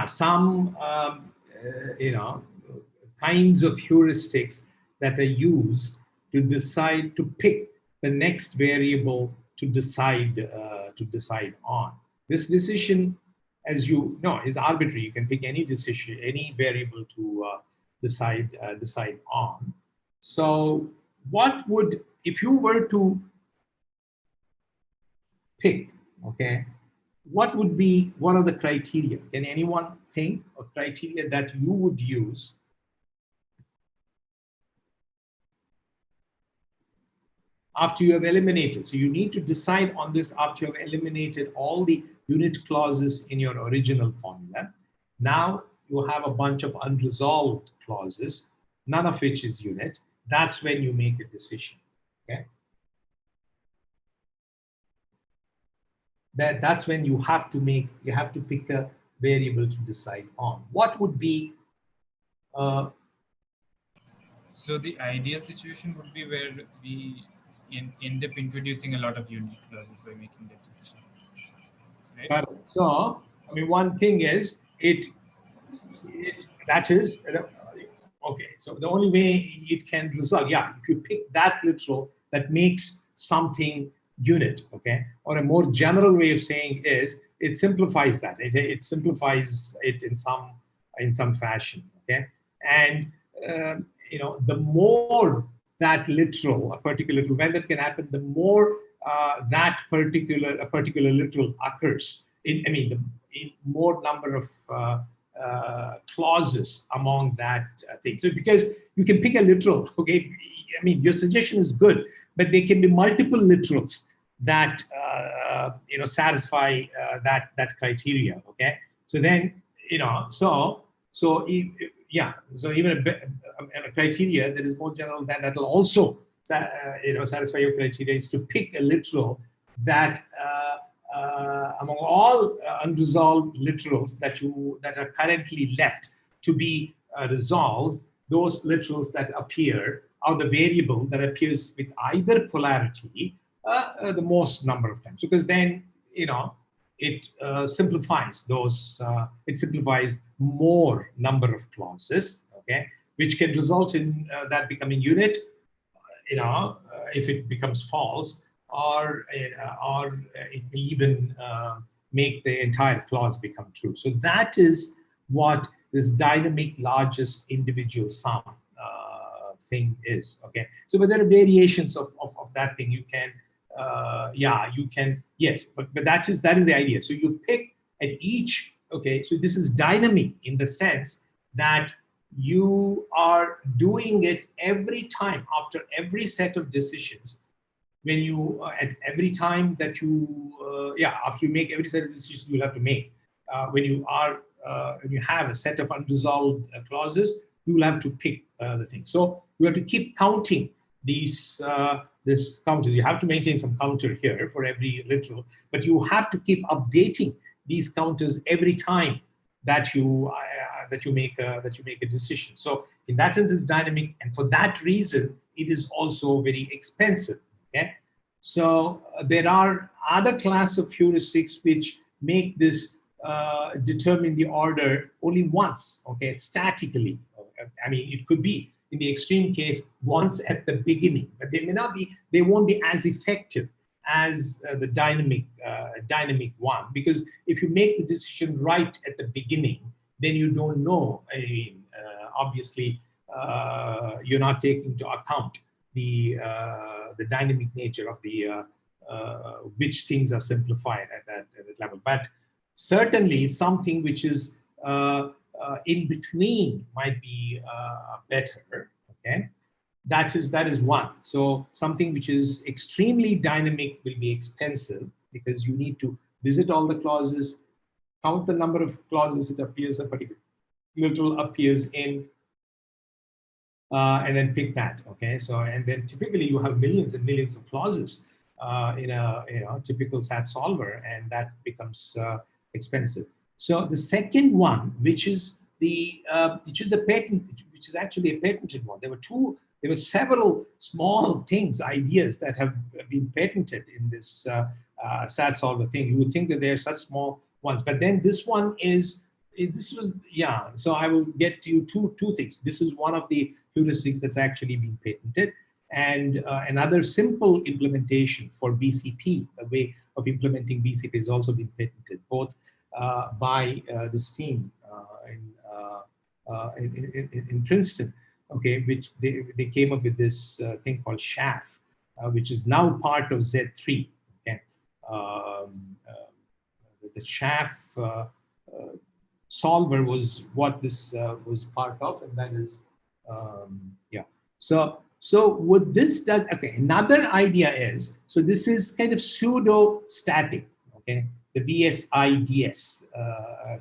some kinds of heuristics that are used to decide to pick the next variable to decide on. This decision, as you know, is arbitrary. You can pick any decision, any variable to decide on. So what would, if you were to pick, okay, what would be one of the criteria? Can anyone think of criteria that you would use after you have eliminated? So you need to decide on this after you have eliminated all the unit clauses in your original formula. Now you have a bunch of unresolved clauses, none of which is unit. That's when you make a decision, okay? That's when you have to pick a variable to decide on. What would be? So the ideal situation would be where we end up introducing a lot of unit clauses by making that decision. Right? So, I mean, one thing is that is, okay, so the only way it can result, yeah, if you pick that literal that makes something unit, okay, or a more general way of saying is it simplifies that. It simplifies it in some fashion, okay, and the more that literal, a particular literal, when that can happen, the more that a particular literal occurs. In more number of clauses among that thing. So because you can pick a literal, okay, I mean, your suggestion is good, but there can be multiple literals that satisfy that criteria, okay? So then, so even a criteria that is more general than that will also satisfy your criteria is to pick a literal that among all unresolved literals that are currently left to be resolved, those literals that appear are the variable that appears with either polarity the most number of times, because then it simplifies those. It simplifies more number of clauses, okay, which can result in that becoming unit, if it becomes false, or it may even make the entire clause become true. So that is what this dynamic largest individual sum thing is, okay? So, but there are variations of that thing. You can, yes, but that is the idea. So you pick at each, okay, so this is dynamic in the sense that you are doing it every time after every set of decisions. When you, at every time that you, after you make every set of decisions you have to make, when you have a set of unresolved clauses, you will have to pick the thing. So you have to keep counting these this counters. You have to maintain some counter here for every literal, but you have to keep updating these counters every time that you make a decision. So in that sense, it's dynamic, and for that reason, it is also very expensive. Okay, so there are other class of heuristics which make this determine the order only once. Okay, statically. I mean, it could be in the extreme case once at the beginning, but they won't be as effective as the dynamic one, because if you make the decision right at the beginning, then you don't know. I mean, obviously, you're not taking into account the dynamic nature of the which things are simplified at that level. But certainly something which is in between might be better. Okay, that is one. So something which is extremely dynamic will be expensive because you need to visit all the clauses, count the number of clauses it appears a particular literal appears in, and then pick that. Okay, so and then typically you have millions and millions of clauses in a typical SAT solver, and that becomes expensive. So the second one, which is a patent, which is actually a patented one. There were several small things, ideas that have been patented in this SAT solver thing. You would think that they're such small ones, but then this one is. So I will get to you two things. This is one of the heuristics that's actually been patented, and another simple implementation for BCP, a way of implementing BCP has also been patented, both by this team in Princeton, okay, which they came up with this thing called SHAF, which is now part of Z3. Okay, the SHAF solver was what this was part of, and that is so what this does. Okay, another idea is, so this is kind of pseudo static. Okay, the VSIDS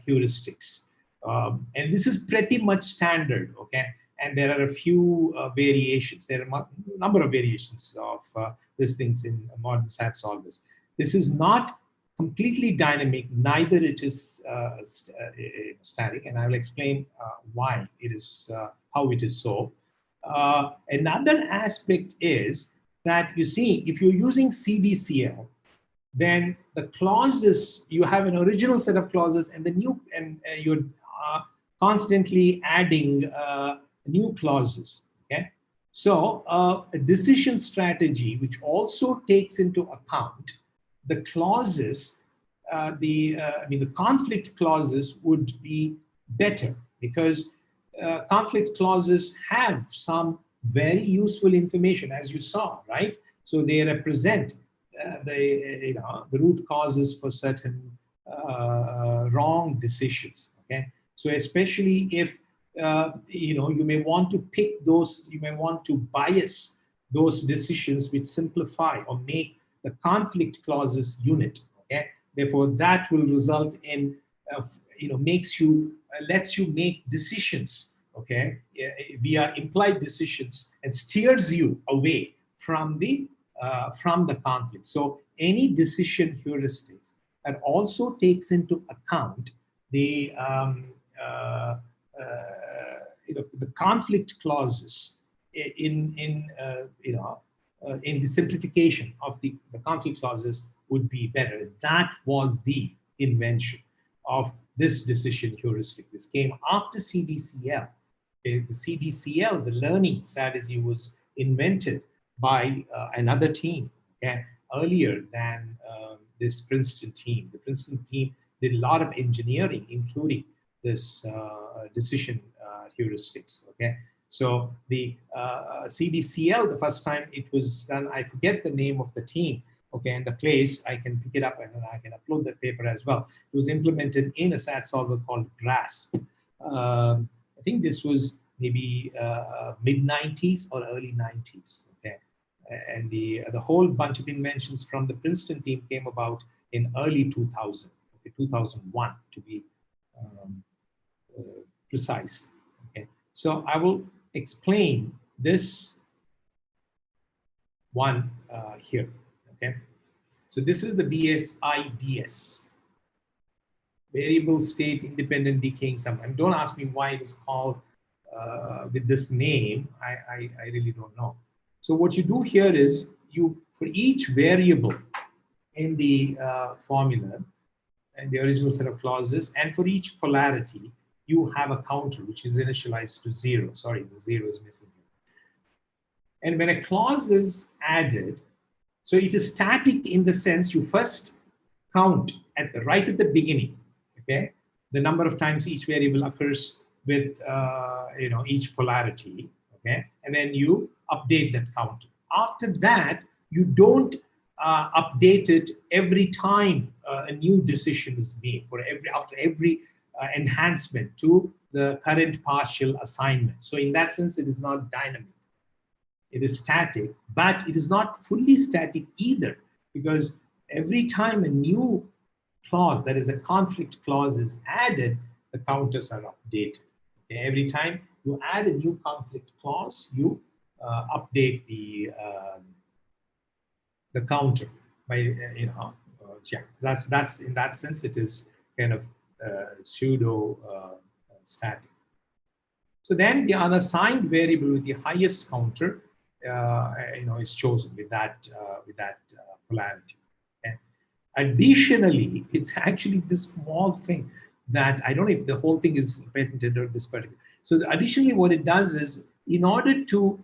heuristics, and this is pretty much standard. Okay, and there are a few variations. There are a number of variations of these things in modern SAT solvers. This is not completely dynamic, neither it is static, and I will explain why it is, how it is so. Another aspect is that, you see, if you're using CDCL, then the clauses, you have an original set of clauses and the new, and you're constantly adding new clauses. Okay, so a decision strategy which also takes into account the clauses, the conflict clauses would be better, because conflict clauses have some very useful information, as you saw, right? So they represent the root causes for certain wrong decisions. Okay, so especially if you may want to pick those, you may want to bias those decisions which simplify or make the conflict clauses unit. Okay, therefore that will result in lets you make decisions, okay, via implied decisions, and steers you away from the conflict. So any decision heuristics that also takes into account the the conflict clauses in the simplification of the conflict clauses would be better. That was the invention of this decision heuristic. This came after CDCL. The CDCL, the learning strategy, was invented by another team, okay, earlier than this Princeton team. The Princeton team did a lot of engineering, including this decision heuristics. Okay, so the CDCL, the first time it was done, I forget the name of the team, okay, and the place, I can pick it up and I can upload that paper as well. It was implemented in a SAT solver called GRASP. I think this was maybe mid-90s or early 90s, okay? And the whole bunch of inventions from the Princeton team came about in early 2000, okay, 2001 to be precise. Okay, so I will explain this one here. Okay, so this is the VSIDS, variable state independent decaying sum. And don't ask me why it is called with this name. I really don't know. So what you do here is, you, for each variable in the formula and the original set of clauses, and for each polarity, you have a counter which is initialized to 0. Sorry, the 0 is missing here. And when a clause is added, so it is static in the sense you first count right at the beginning, okay, the number of times each variable occurs with each polarity, okay, and then you update that counter. After that, you don't update it every time a new decision is made, after every enhancement to the current partial assignment. So in that sense, it is not dynamic. It is static, but it is not fully static either, because every time a new clause, that is a conflict clause, is added, the counters are updated. Okay? Every time you add a new conflict clause, you update the counter by yeah. That's in that sense, it is kind of pseudo static. So then the unassigned variable with the highest counter, is chosen with that polarity. Okay? Additionally, it's actually this small thing that I don't know if the whole thing is patented or this particular. So additionally, what it does is, in order to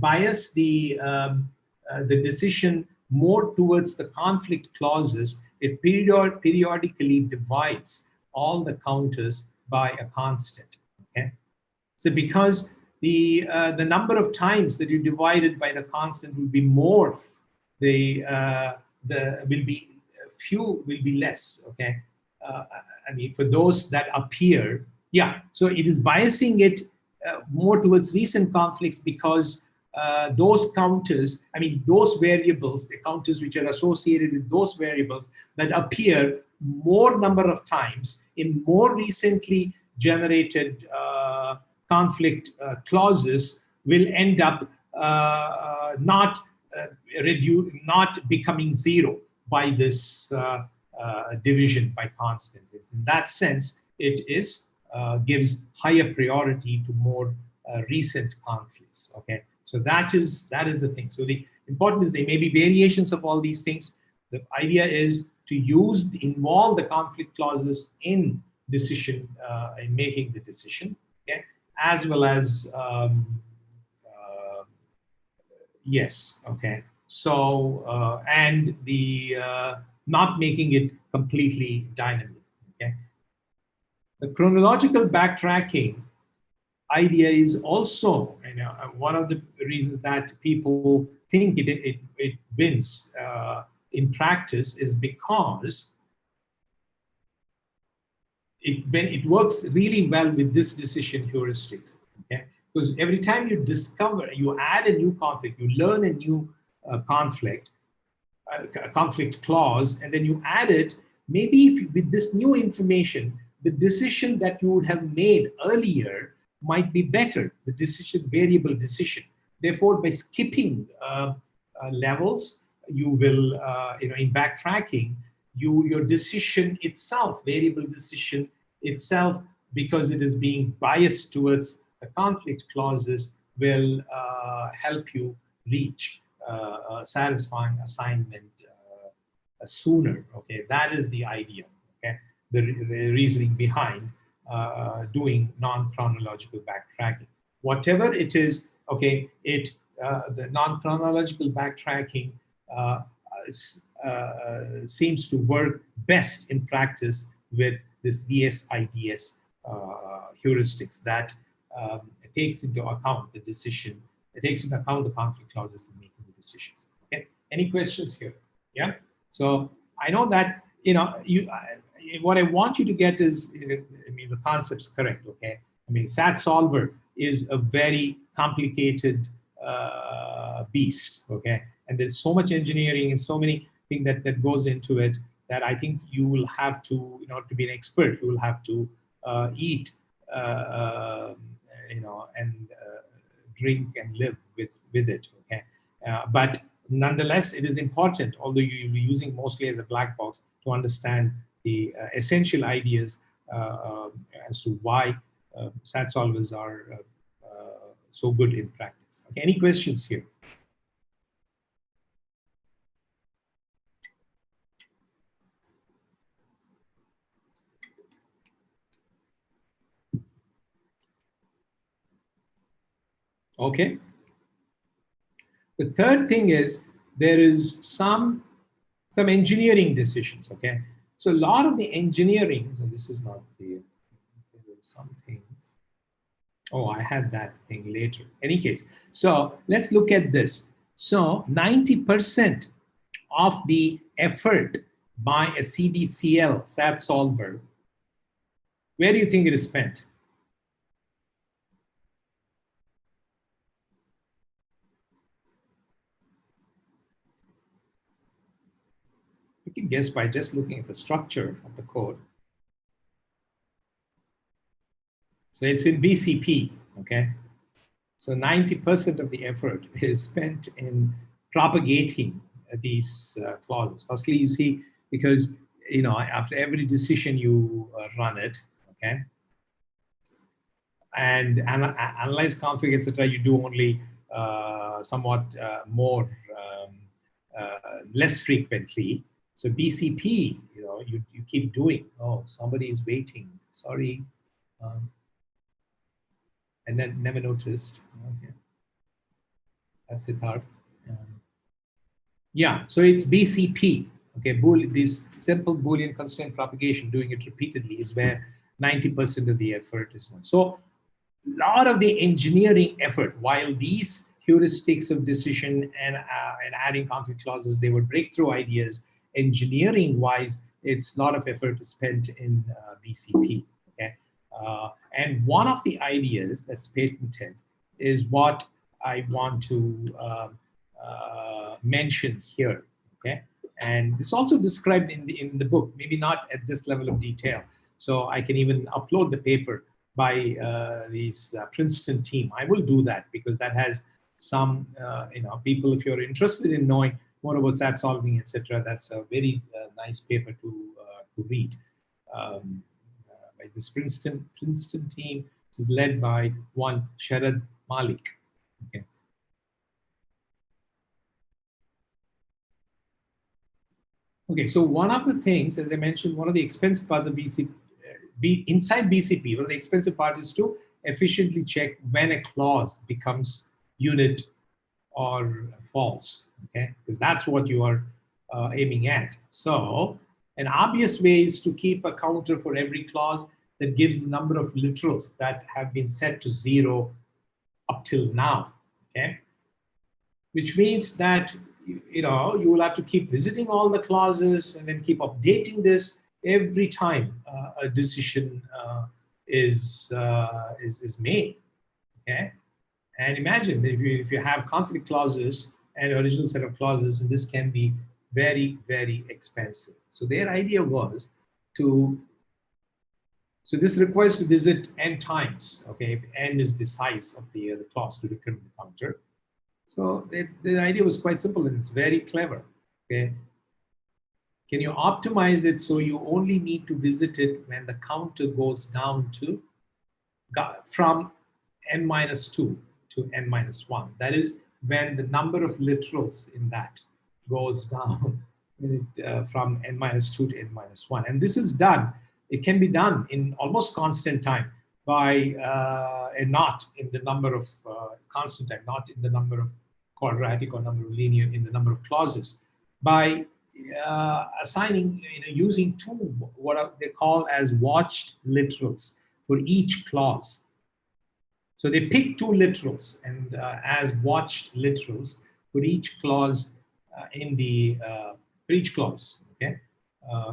bias the decision more towards the conflict clauses, it periodically divides all the counters by a constant. Okay, so because the number of times that you divided by the constant will be more, few will be less. Okay, I mean, for those that appear, yeah. So it is biasing it more towards recent conflicts, because those counters, I mean, those variables, the counters which are associated with those variables that appear more number of times in more recently generated conflict clauses, will end up not becoming zero by this division by constants. In that sense, it is gives higher priority to more recent conflicts. Okay, so that is the thing. So the important is there may be variations of all these things. The idea is to involve the conflict clauses in decision, in making the decision. Okay, as well as yes. Okay, so and the not making it completely dynamic. Okay, the chronological backtracking idea is also, one of the reasons that people think it wins in practice is because it works really well with this decision heuristics. Okay, because every time you add a new conflict, you learn a new conflict clause, and then you add it. Maybe with this new information, the decision that you would have made earlier might be better, the variable decision. Therefore, by skipping levels, you will, in backtracking, your decision itself, variable decision itself, because it is being biased towards the conflict clauses, will help you reach satisfying assignment sooner. Okay, that is the idea. Okay, the reasoning behind doing non-chronological backtracking. Whatever it is, okay, the non-chronological backtracking seems to work best in practice with this VS-IDS heuristics that takes into account the decision, it takes into account the conflict clauses in making the decisions. Okay, any questions here? Yeah, so I know that, what I want you to get is, the concept's correct, okay? I mean, SAT solver is a very complicated beast, okay? And there's so much engineering and so many things that goes into it that I think you will have to, in order to be an expert, you will have to eat, and drink and live with it, okay? But nonetheless, it is important, although you'll be using mostly as a black box, to understand the essential ideas as to why SAT solvers are so good in practice. Okay, any questions here? Okay. The third thing is there is some engineering decisions. Okay, so a lot of the engineering. So this is not the. There are some things. Oh, I had that thing later. Any case, so let's look at this. So 90% of the effort by a CDCL SAT solver, where do you think it is spent? You can guess by just looking at the structure of the code. So it's in BCP, okay? So 90% of the effort is spent in propagating these clauses. Firstly, you see, because after every decision you run it, okay, and analyze, config, etc. You do only somewhat more less frequently. So BCP, you keep doing. Oh, somebody is waiting. Sorry. And then never noticed. Okay. That's it hard. Yeah, so it's BCP. Okay, this simple Boolean constraint propagation, doing it repeatedly is where 90% of the effort is done. So a lot of the engineering effort, while these heuristics of decision and adding conflict clauses, they were breakthrough ideas. Engineering-wise, it's a lot of effort is spent in BCP. Okay, and one of the ideas that's patented is what I want to mention here. Okay, and it's also described in the book, maybe not at this level of detail. So I can even upload the paper by this Princeton team. I will do that because that has some, people, if you're interested in knowing more about SAT solving, etc., that's a very nice paper to read by this Princeton team, which is led by one Sharad Malik. Okay. Okay, so one of the things, as I mentioned, one of the expensive parts of BCP, inside BCP, one of the expensive part is to efficiently check when a clause becomes unit or false, okay? Because that's what you are aiming at. So an obvious way is to keep a counter for every clause that gives the number of literals that have been set to 0 up till now, okay? Which means that you will have to keep visiting all the clauses and then keep updating this every time a decision is made. Okay, and imagine that if you have conflict clauses and original set of clauses, and this can be very, very expensive. So their idea was to. So this requires to visit n times. Okay, if n is the size of the clause to decrement the counter. So the idea was quite simple and it's very clever. Okay, can you optimize it so you only need to visit it when the counter goes down to from n-2 to n-1? That is when the number of literals in that goes down from n-2 to n-1. And this is done. It can be done in almost constant time by a not in the number of constant time, not in the number of quadratic or number of linear, in the number of clauses, by assigning, using two, what they call as watched literals for each clause. So they pick two literals and as watched literals for each clause for each clause, okay?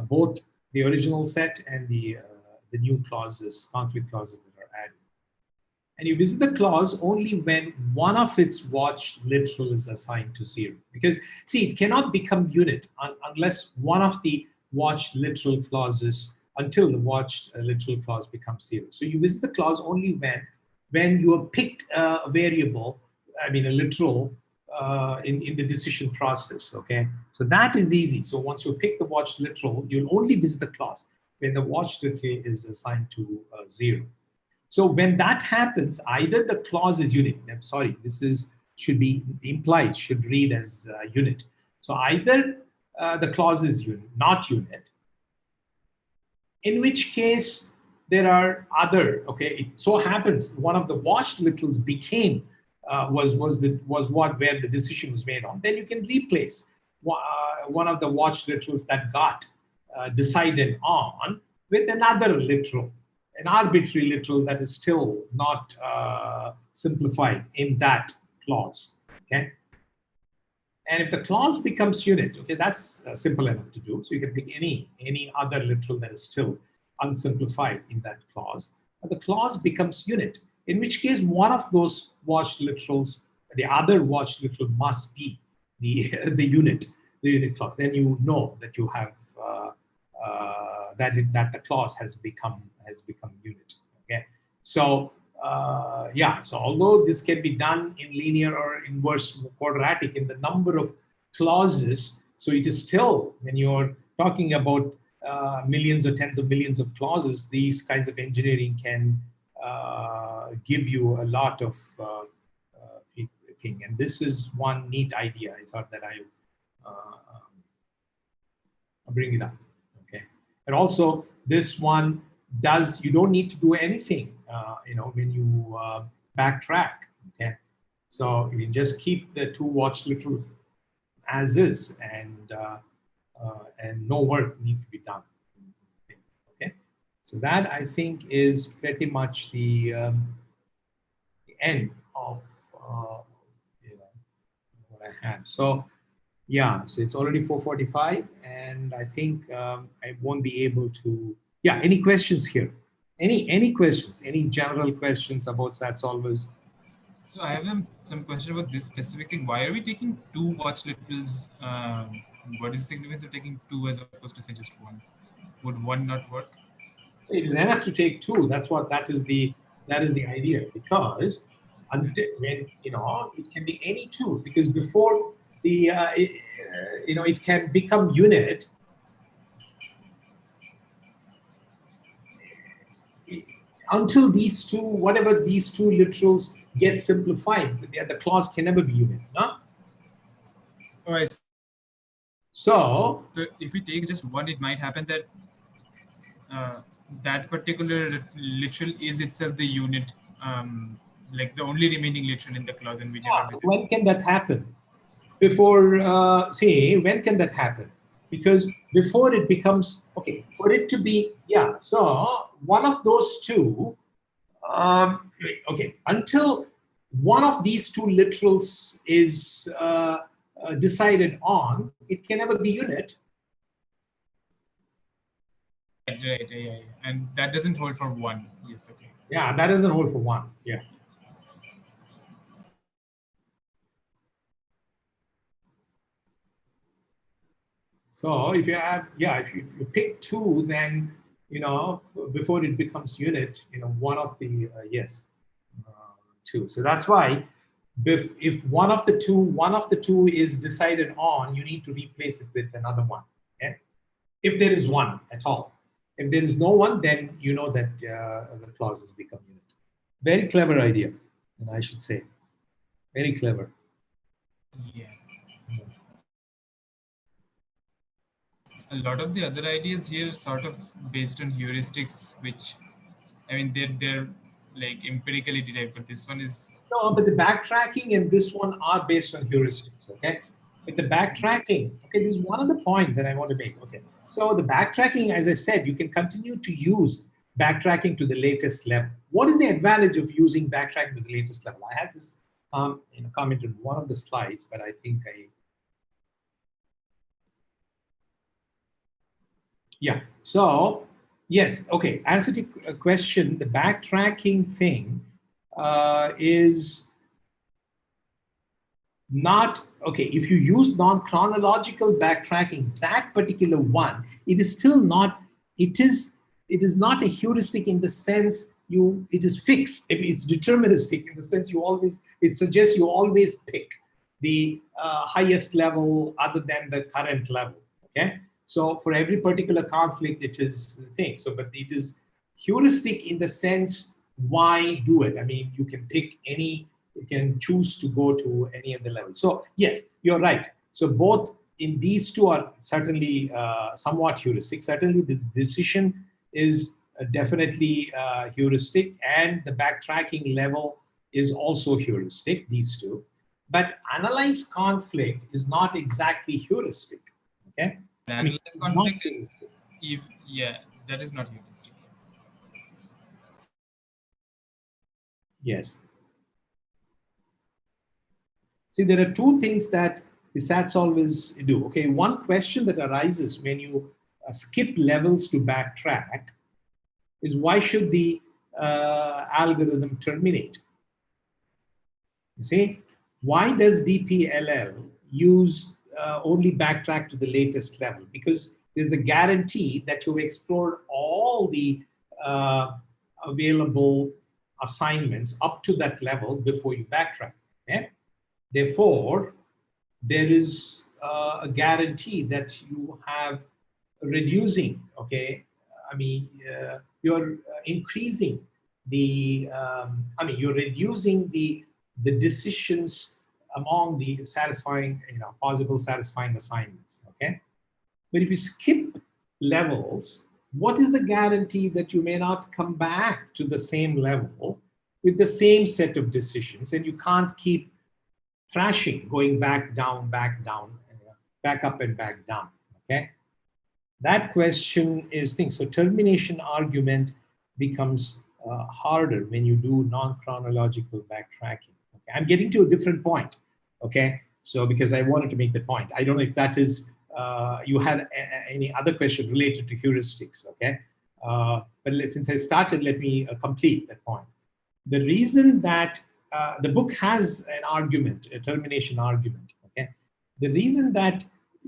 Both the original set and the new clauses, conflict clauses that are added. And you visit the clause only when one of its watched literal is assigned to 0. Because, see, it cannot become unit unless one of the watched literal clauses, until the watched literal clause becomes 0. So you visit the clause only when you have picked a variable, a literal, in the decision process, okay? So that is easy. So once you pick the watched literal, you'll only visit the clause when the watched literal is assigned to 0. So when that happens, either the clause is unit. Sorry, should be implied, should read as unit. So either the clause is unit, not unit, in which case there are other, okay, it so happens one of the watched literals became, was where the decision was made on. Then you can replace one of the watched literals that got decided on with another literal. an arbitrary literal that is still not simplified in that clause. Okay. And if the clause becomes unit, okay, that's simple enough to do. So you can pick any other literal that is still unsimplified in that clause. But the clause becomes unit, in which case one of those watched literals, the other watched literal must be the unit clause. Then you know that you have that the clause has become unit. Okay, so yeah, so although this can be done in linear or inverse quadratic in the number of clauses, so it is still, when you're talking about millions or tens of millions of clauses, these kinds of engineering can give you a lot of thing. And this is one neat idea. I thought that I bring it up. Okay, and also this one does, you don't need to do anything, you know, when you backtrack. Okay, so you can just keep the two watch literals as is, and no work need to be done. Okay, so that I think is pretty much the end of you know, what I had. So yeah, so it's already 4:45, and I think I won't be able to. Yeah, any questions here? Any questions? Any general questions about SAT solvers? So I have some question about this specific thing. Why are we taking two watch literals? What is the significance of taking two as opposed to say just one? Would one not work? It is enough to take two. That is the idea, because until when, you know, it can be any two, because before the you know, it can become unit. Until these two, whatever these two literals get simplified, the clause can never be unit. No? All right. So If we take just one, it might happen that that particular literal is itself the unit, like the only remaining literal in the clause, and we never visit. when can that happen? Before, say, when can that happen? Because before it becomes, okay, for it to be, yeah, so one of those two, okay, until one of these two literals is decided on, it can never be unit. Right, yeah. And that doesn't hold for one. Yes, okay. Yeah, that doesn't hold for one. Yeah. So if you have, yeah, if you pick two, then, you know, before it becomes unit, you know, one of the, yes, two. So that's why if one of the two is decided on, you need to replace it with another one. Okay? If there is one at all. If there is no one, then you know that the clause has become unit. Very clever idea, and I should say. Very clever. Yeah. A lot of the other ideas here are sort of based on heuristics, which, I mean, they're like empirically derived, but this one is. No, but the backtracking and this one are based on heuristics, okay? But the backtracking, okay, this is one of the points that I want to make, okay? So the backtracking, as I said, you can continue to use backtracking to the latest level. What is the advantage of using backtracking to the latest level? I had this you know, comment in one of the slides, but I think yeah, so yes, okay, answer to a question, the backtracking thing is not, okay, if you use non-chronological backtracking, that particular one, it is still not, it is not a heuristic in the sense it is fixed, it's deterministic in the sense it suggests you always pick the highest level other than the current level, okay? So for every particular conflict, it is the thing. So, but it is heuristic in the sense, why do it? I mean, you can pick any, you can choose to go to any of the levels. So yes, you're right. So both in these two are certainly somewhat heuristic. Certainly the decision is definitely heuristic, and the backtracking level is also heuristic, these two. But analyze conflict is not exactly heuristic, okay? Analyze conflict, yeah, that is not heuristic. Yes. See, there are two things that the SAT solvers do. Okay, one question that arises when you skip levels to backtrack is why should the algorithm terminate? You see, why does DPLL use only backtrack to the latest level? Because there's a guarantee that you've explored all the available assignments up to that level before you backtrack. Okay? Therefore, there is a guarantee that you have reducing, okay? I mean, you're increasing the, you're reducing the decisions among the satisfying, possible satisfying assignments, okay? But if you skip levels, what is the guarantee that you may not come back to the same level with the same set of decisions, and you can't keep thrashing, going back down, back up and back down, okay? That question is thing. So termination argument becomes harder when you do non-chronological backtracking. Okay? I'm getting to a different point, okay? So because I wanted to make the point. I don't know if that is, you had any other question related to heuristics, okay? But since I started, let me complete that point. The reason that the book has an argument, a termination argument, okay? The reason that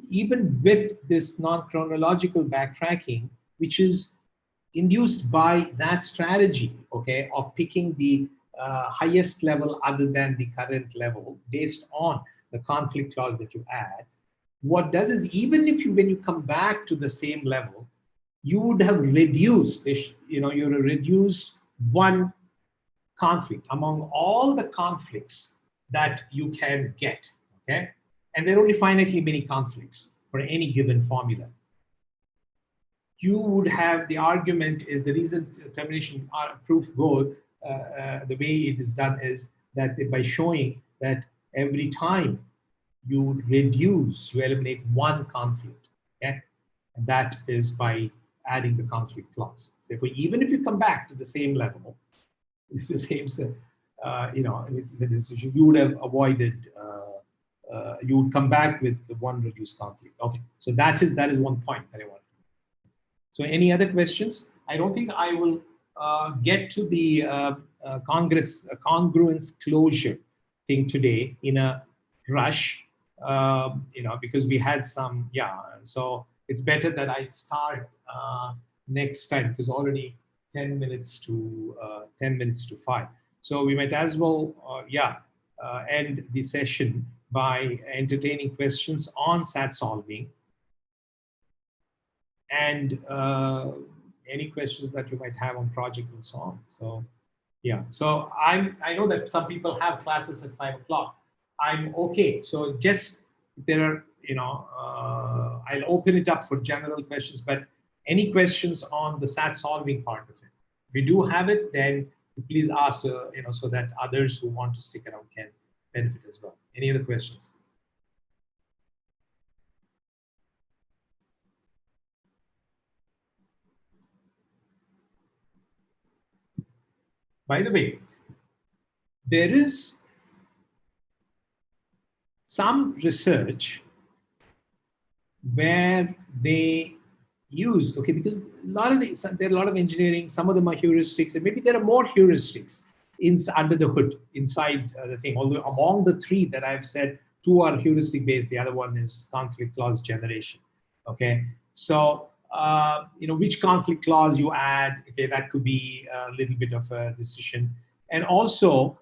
even with this non-chronological backtracking, which is induced by that strategy, okay, of picking the highest level other than the current level based on the conflict clause that you add, what does is even if you, when you come back to the same level, you would have reduced, you're reduced one conflict among all the conflicts that you can get, okay? And there are only finitely many conflicts for any given formula. You would have, the argument is the reason termination proof goes, the way it is done is that by showing that every time you reduce, you eliminate one conflict, okay? And that is by adding the conflict clause. So even if you come back to the same level, the same, with the decision, you would have avoided, you would come back with the one reduced conflict. Okay, so that is one point that I want. So any other questions? I don't think I will get to the congruence closure thing today in a rush, because we had some, so it's better that I start next time, because already 10 minutes to 5. So we might as well, end the session by entertaining questions on SAT solving and any questions that you might have on project and so on. So so I know that some people have classes at 5 o'clock. I'm okay. So just there are, I'll open it up for general questions, but any questions on the SAT solving part of it? If we do have it, then please ask, so that others who want to stick around can benefit as well. Any other questions? By the way, there is some research where they use, okay, because there are a lot of engineering, some of them are heuristics, and maybe there are more heuristics under the hood, inside the thing. Although among the 3 that I've said, 2 are heuristic based, the other one is conflict clause generation, okay? So, which conflict clause you add, okay, that could be a little bit of a decision. And also,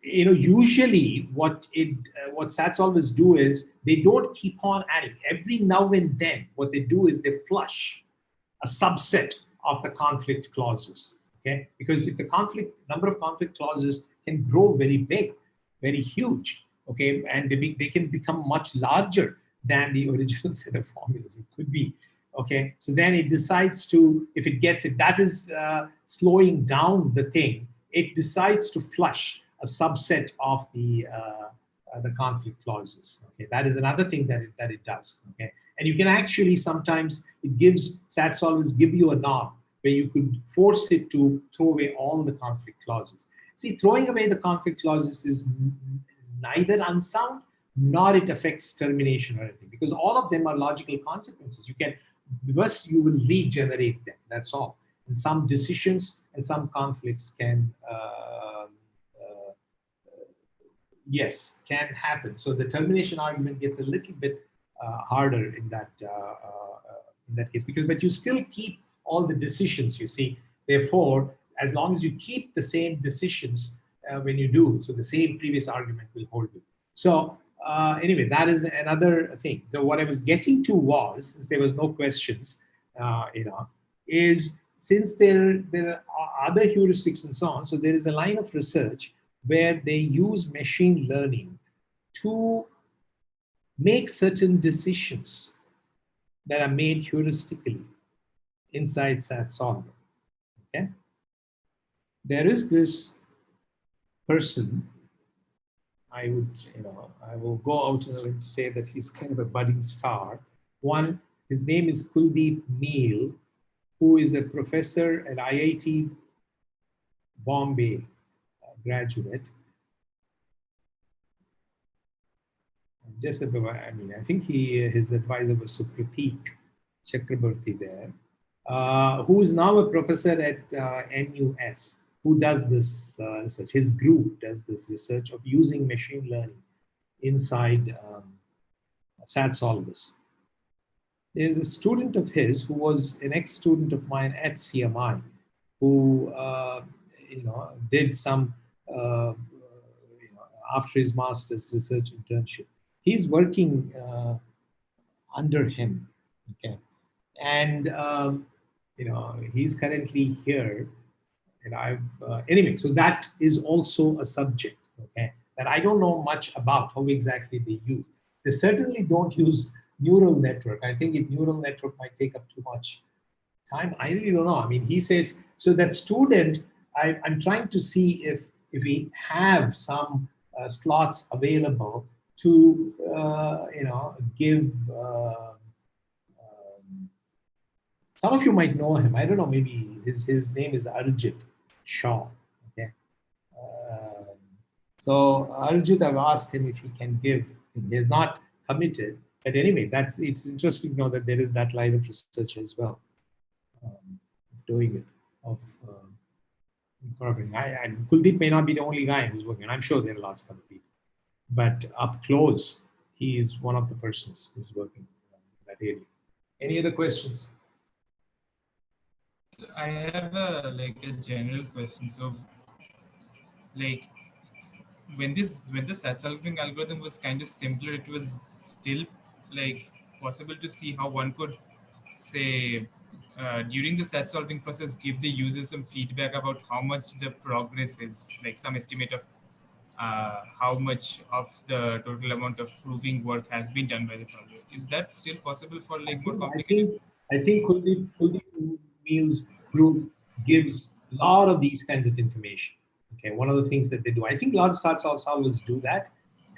usually what SAT solvers do is they don't keep on adding. Every now and then, what they do is they flush a subset of the conflict clauses, okay? Because if the number of conflict clauses can grow very big, very huge, okay, and they can become much larger than the original set of formulas. It could be, okay? So then it decides to, if it gets it, that is slowing down the thing. It decides to flush a subset of the conflict clauses. Okay, that is another thing that it does. Okay, and you can actually sometimes SAT solvers give you a knob where you could force it to throw away all the conflict clauses. See, throwing away the conflict clauses is neither unsound nor it affects termination or anything, because all of them are logical consequences. You can, because you will regenerate them, that's all. And some decisions and some conflicts can, yes, can happen. So the termination argument gets a little bit harder in that case, because, but you still keep all the decisions, you see. Therefore, as long as you keep the same decisions when you do, so the same previous argument will hold you. So anyway, that is another thing. So what I was getting to was, since there was no questions, is since there are other heuristics and so on, so there is a line of research where they use machine learning to make certain decisions that are made heuristically inside SAT solver. Okay, there is this person. I will go out to say that he's kind of a budding star. One, his name is Kuldeep Meal, who is a professor at IIT Bombay, graduate. Just, I think his advisor was Supratik Chakraborty there, who is now a professor at NUS, who does this research. His group does this research of using machine learning inside SAT solvers. There's a student of his who was an ex-student of mine at CMI, who did some after his master's research internship. He's working under him, okay, and he's currently here. And anyway, so that is also a subject, okay, that I don't know much about how exactly they use. They certainly don't use neural network. I think neural network might take up too much time. I really don't know. I mean, he says, so that student, I'm trying to see if we have some slots available to, give, some of you might know him. I don't know, maybe his name is Arjit Shaw. Okay. So Arjit, I've asked him if he can give. He has not committed, but anyway, it's interesting to know that there is that line of research as well, doing it, of incorporating. And Kuldeep may not be the only guy who's working. I'm sure there are lots of other people, but up close, he is one of the persons who's working in that area. Any other questions? I have a general question. So, like, when the SAT solving algorithm was kind of simpler, it was still possible to see how one could say during the SAT solving process give the user some feedback about how much the progress is, like some estimate of how much of the total amount of proving work has been done by the solver. Is that still possible for more complicated? I think Kuldeep Meal's group gives a lot of these kinds of information. Okay, one of the things that they do, I think a lot of SAT solvers do that,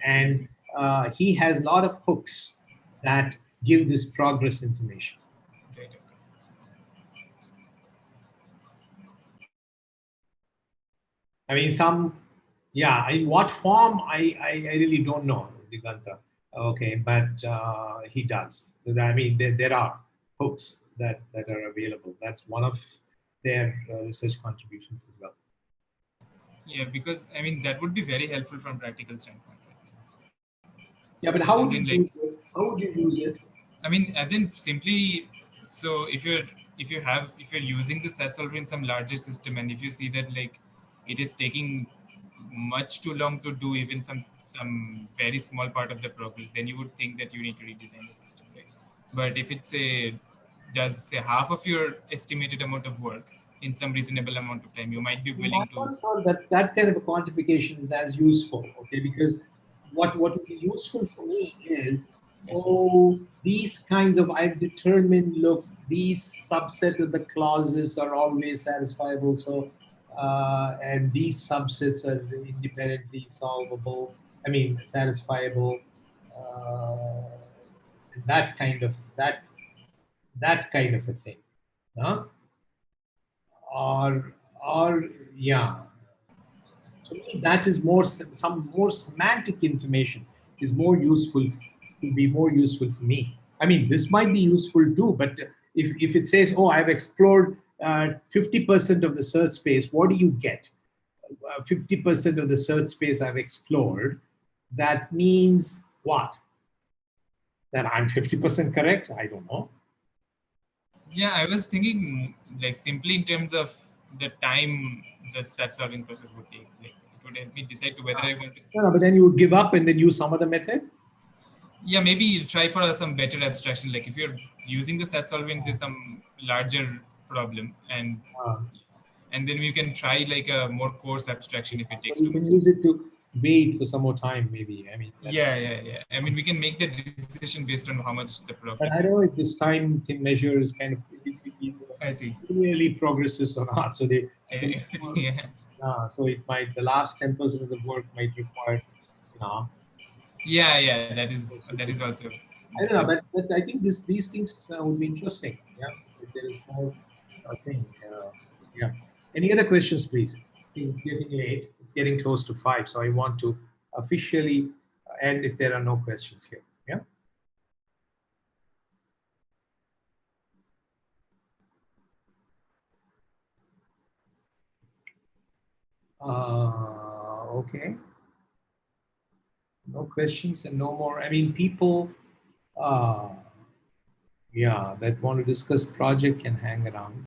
and he has a lot of hooks that give this progress information. Right. I mean, in what form, I really don't know, Diganta. Okay, but he does. I mean, there are hooks that are available. That's one of their research contributions as well. Yeah, because I mean that would be very helpful from practical standpoint. Yeah, but how would you use it? I mean, as in simply, so if you're using the SAT solver in some larger system, and if you see that it is taking much too long to do even some very small part of the progress, then you would think that you need to redesign the system, right? But if it's does half of your estimated amount of work in some reasonable amount of time, you might be willing to. I'm not sure that kind of a quantification is as useful, okay? Because what would be useful for me is, these kinds of, I've determined, look, these subset of the clauses are always satisfiable, so and these subsets are independently solvable, I mean, satisfiable, that kind of a thing, huh? Or yeah. To me, that is some more semantic information is more useful, will be more useful for me. I mean, this might be useful too, but if it says, oh, I've explored 50% of the search space, what do you get? 50% of the search space I've explored, that means what? That I'm 50% correct? I don't know. Yeah, I was thinking like simply in terms of the time the set solving process would take. Like it would help me decide to whether I want to. No, but then you would give up and then use some other method? Yeah, maybe you try for some better abstraction. Like if you're using the set solving to some larger problem, and then you can try like a more coarse abstraction if it takes So too you much. can use it to wait for some more time, maybe. I mean, Yeah. I mean, we can make the decision based on how much the but progress I don't know is. if this time thing measure is kind of I see. really progresses or not. So they, Yeah. so it might, the last 10% of the work might require, you know, Yeah. That is also. I don't know, but I think these things would be interesting. Yeah, if there is more thing. Yeah. Any other questions, please? It's getting late. It's getting close to 5, so I want to officially end if there are no questions here. Yeah. Okay. No questions and no more. I mean, people. Yeah, that want to discuss project can hang around.